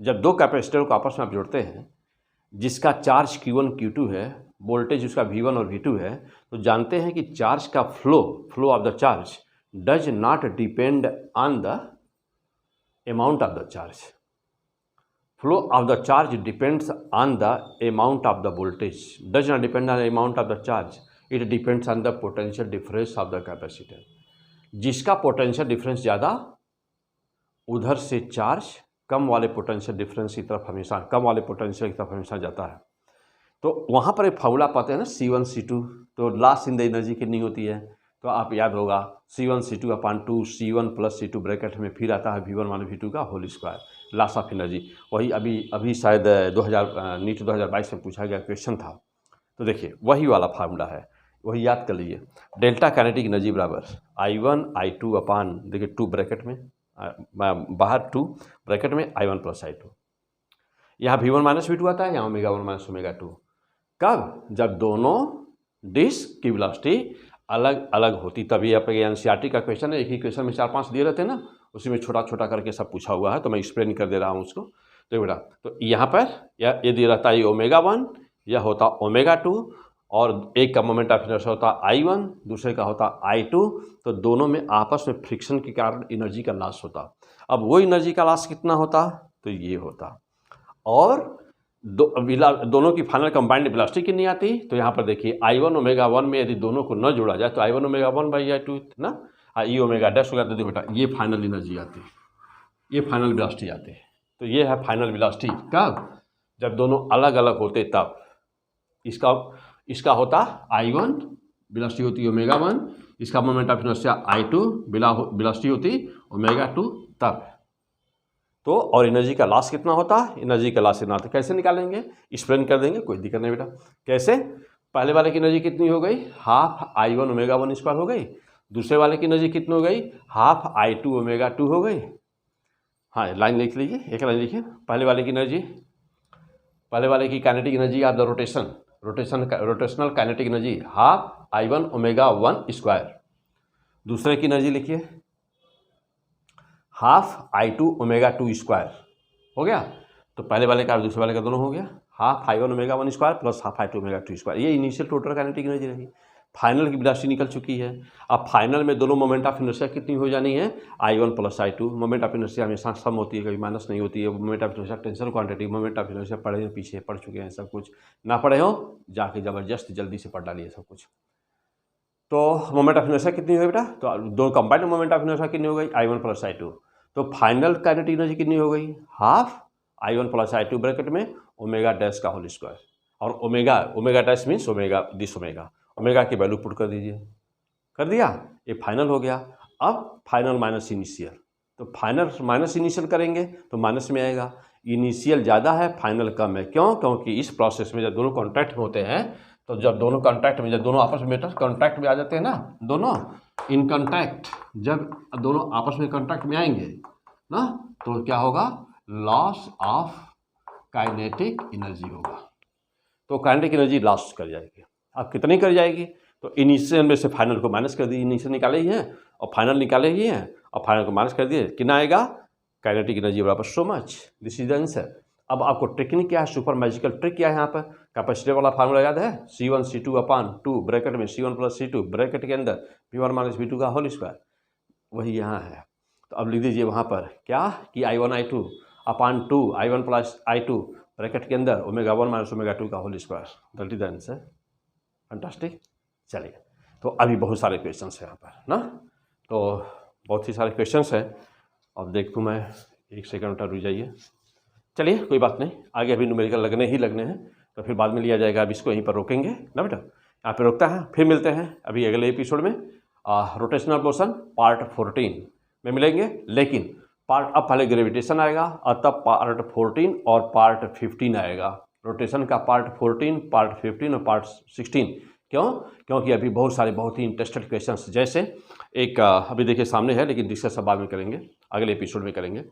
जब दो कैपेसिटर को आपस में आप जोड़ते हैं जिसका चार्ज Q1 Q2 है, वोल्टेज उसका V1 और V2 है, तो जानते हैं कि चार्ज का flow of the charge does not depend on the amount of the charge. Flow of the charge depends on the amount of the voltage. Does not depend on the amount of the charge. It depends on the potential difference of the capacitor. जिसका potential difference ज़्यादा, उधर से charge कम वाले potential difference की तरफ हमेशा, कम वाले potential की तरफ हमेशा जाता है। तो वहाँ पर एक फार्मूला पाते हैं ना C1C2, तो लास्ट इन द एनर्जी कितनी होती है, तो आप याद होगा C1C2/2 C1 + C2 ब्रैकेट में फिर आता है V1 - V2 का whole square, loss of energy. वही अभी शायद 2000 नीट 2022 में पूछा गया क्वेश्चन था। तो देखिए वही वाला फार्मूला है, वही याद कर लीजिए। डेल्टा काइनेटिक एनर्जी बराबर I1 I2 अपान, देखिए 2 ब्रैकेट में, बाहर 2 ब्रैकेट में I1 + I2। यहाँ V1 - V2 आता है, यहाँ ω1 - ω2। कब? जब दोनों डिस्क की वेलोसिटी अलग अलग होती, तभी आप NCERT का क्वेश्चन है। एक ही क्वेश्चन में 4-5 दिए रहते हैं ना, उसी में छोटा छोटा करके सब पूछा हुआ है, तो मैं एक्सप्लेन कर दे रहा हूँ उसको। तो बेटा, तो यहाँ पर ये दिया रहता है ω1, यह होता ω2, और एक का मोमेंट ऑफ इनर्शिया होता I1, दूसरे का होता I2। तो दोनों में आपस में फ्रिक्शन के कारण एनर्जी का लॉस होता। अब वो एनर्जी का लॉस कितना होता, तो ये होता। और दोनों की फाइनल कंबाइंड वेलोसिटी कितनी आती, तो यहाँ पर देखिए I1 ω1 में यदि दोनों को न जोड़ा जाए तो I1 ω1/I2 ना, E ω' होगा। तो देखो बेटा, ये फाइनल एनर्जी आती है, ये फाइनल वेलोसिटी आती है। तो ये है फाइनल वेलोसिटी कब, जब दोनों अलग अलग होते तब। इसका होता I1, वेलोसिटी होती ω1, इसका moment of inertia I2, velocity होती ω2 तब। तो और एनर्जी का लॉस कितना होता, एनर्जी का लॉस इतना होता। कैसे निकालेंगे, एक्सप्लेन कर देंगे, कोई दिक्कत नहीं बेटा। कैसे? पहले वाले की एनर्जी कितनी हो गई, हाफ I1 ω1 स्क्वायर हो गई। दूसरे वाले की एनर्जी कितनी हो गई, हाफ I2 ω2 हो गई। हाँ, लाइन लिख लीजिए, एक लाइन लिखिए। पहले वाले की एनर्जी, पहले वाले की kinetic energy of the rotational kinetic energy half I1 ω1 square. दूसरे की एनर्जी लिखिए हाफ I2 ω2 स्क्वायर। हो गया? तो पहले वाले का और दूसरे वाले का दोनों हो गया, half I1 ω1 square plus half I2 ω2 square. ये इनिशियल टोटल काइनेटिक एनर्जी रही। फाइनल की वेलोसिटी निकल चुकी है। अब फाइनल में दोनों मोमेंट ऑफ इनर्शिया कितनी हो जानी है, I1 + I2। Moment of inertia हमेशा सम होती है, कभी माइनस नहीं होती है। Moment of inertia tension quantity, moment of inertia पढ़े हैं, पीछे पढ़ चुके हैं सब कुछ। ना पढ़े हो जाके ज़बरदस्त जल्दी से पढ़ डालिए सब कुछ। तो मोमेंट ऑफ इनर्शिया कितनी हो गई बेटा, तो दो कंबाइंड मोमेंट ऑफ इनर्शिया कितनी हो गई, I1 + I2। तो फाइनल काइनेटिक एनर्जी कितनी हो गई, हाफ I1 + I2 ब्रैकेट में ω' का होल स्क्वायर। और ω' मीन्स दिस ओमेगा की वैल्यू पुट कर दीजिए। कर दिया, ये फाइनल हो गया। अब फाइनल माइनस इनिशियल, तो फाइनल माइनस इनिशियल करेंगे तो माइनस में आएगा। इनिशियल ज़्यादा है, फाइनल कम है। क्यों? क्योंकि इस प्रोसेस में जब दोनों कॉन्टैक्ट में होते हैं, तो जब दोनों कॉन्टैक्ट में, जब दोनों आपस में कॉन्टैक्ट में आ जाते हैं ना, दोनों इन कॉन्टैक्ट, जब दोनों आपस में कॉन्टैक्ट में आएंगे ना, तो क्या होगा, लॉस ऑफ काइनेटिक एनर्जी होगा। तो काइनेटिक एनर्जी लॉस कर जाएगी। अब कितनी कर जाएगी, तो इनिशियल में से फाइनल को माइनस कर दिए, इनिशियल निकाले ही हैं और फाइनल निकाले ही हैं, और फाइनल को माइनस कर दिए, कितना आएगा, काइनेटिक एनर्जी बराबर so much. This is the answer. अब आपको टेक्निक क्या है, सुपर मैजिकल ट्रिक क्या है यहाँ पर, कैपेसिटर वाला फार्मूला याद है, C1C2/2 ब्रैकेट में C1 + C2 ब्रैकेट के अंदर V1 - V2 का होल स्क्वायर, वही यहाँ है। तो अब लिख दीजिए वहाँ पर क्या कि I1 I2/2 I1 + I2 bracket के अंदर ω1 - ω2 का whole square. That is the answer. Fantastic. चलिए, तो अभी बहुत सारे क्वेश्चंस हैं यहाँ पर ना, तो बहुत ही सारे क्वेश्चंस हैं। अब देखूँ मैं, एक सेकंड बेटा रुक जाइए। चलिए कोई बात नहीं, आगे अभी न्यूमेरिकल लगने हैं, तो फिर बाद में लिया जाएगा। अब इसको यहीं पर रोकेंगे ना बेटा, यहाँ पे रोकता है। फिर मिलते हैं अभी अगले एपिसोड में, रोटेशनल मोशन पार्ट 14 में मिलेंगे। लेकिन पार्ट, अब पहले ग्रेविटेशन आएगा और तब पार्ट 14 और पार्ट 15 आएगा। रोटेशन का पार्ट 14, पार्ट 15 और पार्ट 16। क्यों? क्योंकि अभी बहुत सारे बहुत ही इंटरेस्टेड क्वेश्चंस, जैसे एक अभी देखिए सामने है, लेकिन डिस्कस बाद में करेंगे, अगले एपिसोड में करेंगे।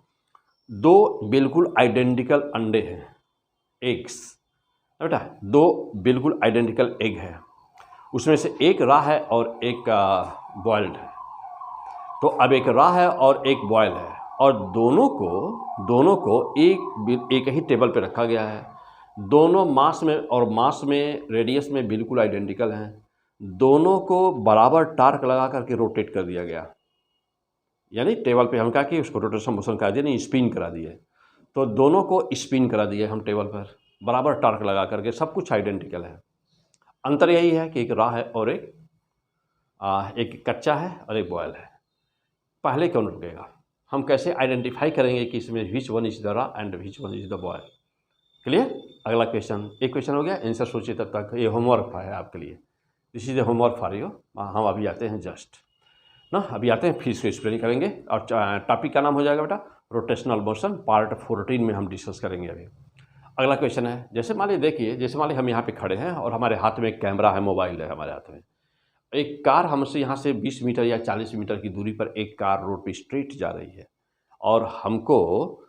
दो बिल्कुल आइडेंटिकल अंडे हैं, एग्स बेटा, दो बिल्कुल आइडेंटिकल एग है, उसमें से एक रॉ है और एक बॉयल्ड है। तो अब एक रॉ है और एक बॉयल है, और दोनों को एक ही टेबल पे रखा गया है। दोनों मास में रेडियस में बिल्कुल आइडेंटिकल हैं। दोनों को बराबर टार्क लगा करके रोटेट कर दिया गया, यानी टेबल पे हम क्या किए, उसको रोटेशन मोशन करा दिया, नहीं स्पिन करा दिए। तो दोनों को स्पिन करा दिए हम टेबल पर बराबर टार्क लगा करके, सब कुछ आइडेंटिकल है। अंतर यही है कि एक रॉ है और एक कच्चा है और एक बॉयल है। पहले कौन रुकेगा, हम कैसे आइडेंटिफाई करेंगे कि इसमें which one is the raw and which one is the boil. Clear? अगला क्वेश्चन, एक क्वेश्चन हो गया, आंसर सोचिए तब तक, ये होमवर्क है आपके लिए, this is a homework for you. हम अभी आते हैं जस्ट ना, अभी आते हैं फिर इसको एक्सप्लेन करेंगे, और टॉपिक का नाम हो जाएगा बेटा रोटेशनल मोशन, पार्ट 14 में हम डिस्कस करेंगे अभी। अगला क्वेश्चन है, जैसे मान लीजिए देखिए, जैसे मान लीजिए हम यहाँ पे खड़े हैं और हमारे हाथ में एक कैमरा है, मोबाइल है हमारे हाथ में, एक कार हमसे यहाँ से 20 मीटर या 40 मीटर की दूरी पर एक कार रोड पे स्ट्रेट जा रही है, और हमको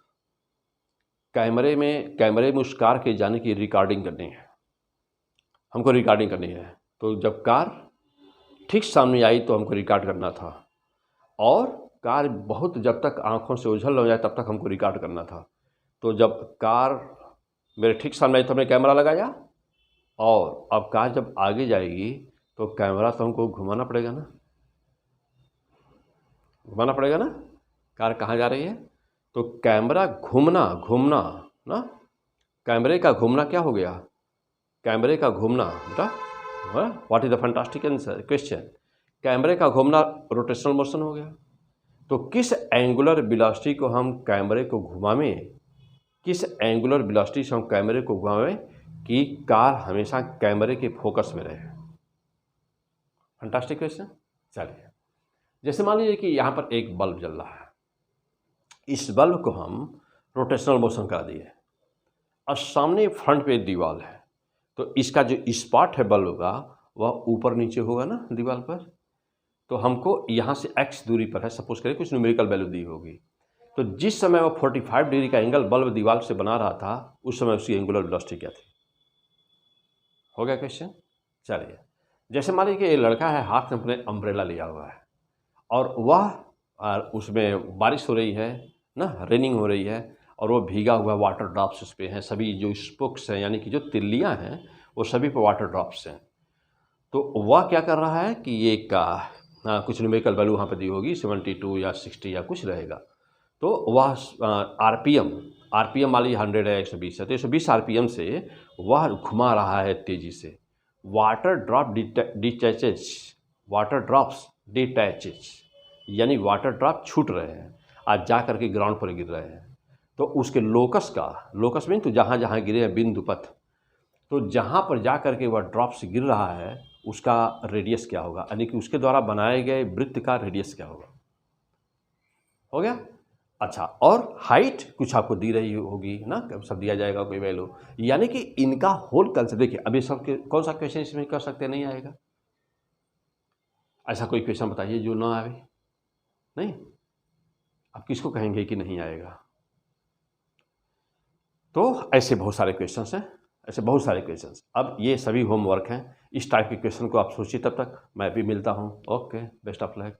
कैमरे में उस कार के जाने की रिकॉर्डिंग करनी है, हमको रिकॉर्डिंग करनी है। तो जब कार ठीक सामने आई तो हमको रिकॉर्ड करना था, और कार बहुत जब तक आँखों से ओझल हो जाए तब तक हमको रिकॉर्ड करना था। तो जब कार मेरे ठीक सामने आई तो हमने कैमरा लगाया, और अब कार जब आगे जाएगी तो कैमरा तो हमको घुमाना पड़ेगा ना, घुमाना पड़ेगा ना। कार कहाँ जा रही है, तो कैमरा घूमना ना, कैमरे का घूमना क्या हो गया, कैमरे का घूमना बेटा, what is the fantastic answer question, कैमरे का घूमना रोटेशनल मोशन हो गया। तो किस एंगुलर वेलोसिटी को हम कैमरे को घुमावें, किस एंगुलर वेलोसिटी से हम कैमरे को घुमावें कि कार हमेशा कैमरे के फोकस में रहे। Fantastic question. चलिए, जैसे मान लीजिए कि यहाँ पर एक बल्ब जल रहा है, इस बल्ब को हम रोटेशनल मोशन करा दिए, और सामने फ्रंट पे दीवार है, तो इसका जो स्पॉट है बल्ब का वह ऊपर नीचे होगा ना दीवार पर। तो हमको यहाँ से x दूरी पर है, सपोज करें कुछ न्यूमेरिकल वैल्यू दी होगी, तो जिस समय वो 45 डिग्री का एंगल बल्ब दीवार से बना रहा था उस समय उसकी एंगुलर वेलोसिटी क्या थी। हो गया क्वेश्चन। चलिए, जैसे मान लीजिए कि ये लड़का है, हाथ में अपने अम्ब्रेला लिया हुआ है, और वह उसमें बारिश हो रही है ना, रेनिंग हो रही है, और वो भीगा हुआ वाटर ड्रॉप्स उस पर हैं, सभी जो स्पोक्स हैं यानी कि जो तिल्लियाँ हैं वो सभी पर वाटर ड्रॉप्स हैं। तो वह क्या कर रहा है कि ये कुछ न्यूमेरिकल वैल्यू वहाँ पे दी होगी, 72 या 60 या कुछ रहेगा, तो वह आरपीएम वाली 100 है, 120 है, तो 120 आरपीएम से वह घुमा रहा है तेज़ी से। वाटर ड्रॉप्स डिटैचेज यानी वाटर ड्रॉप छूट रहे हैं, आज जा करके ग्राउंड पर गिर रहे हैं। तो उसके लोकस में तो जहाँ जहाँ गिरे हैं बिंदु पथ, तो जहाँ पर जा करके वह ड्रॉप्स गिर रहा है उसका रेडियस क्या होगा, यानी कि उसके द्वारा बनाए गए वृत्त का रेडियस क्या होगा। हो गया। अच्छा, और हाइट कुछ आपको दी रही होगी ना, सब दिया जाएगा कोई वैल्यू, यानी कि इनका होल कंसेप्ट देखिए। अभी सब कौन सा क्वेश्चन इसमें कर सकते नहीं आएगा, ऐसा कोई क्वेश्चन बताइए जो ना आए। नहीं, आप किसको कहेंगे कि नहीं आएगा। तो ऐसे बहुत सारे क्वेश्चंस हैं, ऐसे बहुत सारे क्वेश्चंस। अब ये सभी होमवर्क हैं, इस टाइप के क्वेश्चन को आप सोचिए, तब तक मैं भी मिलता हूँ। Okay, best of luck.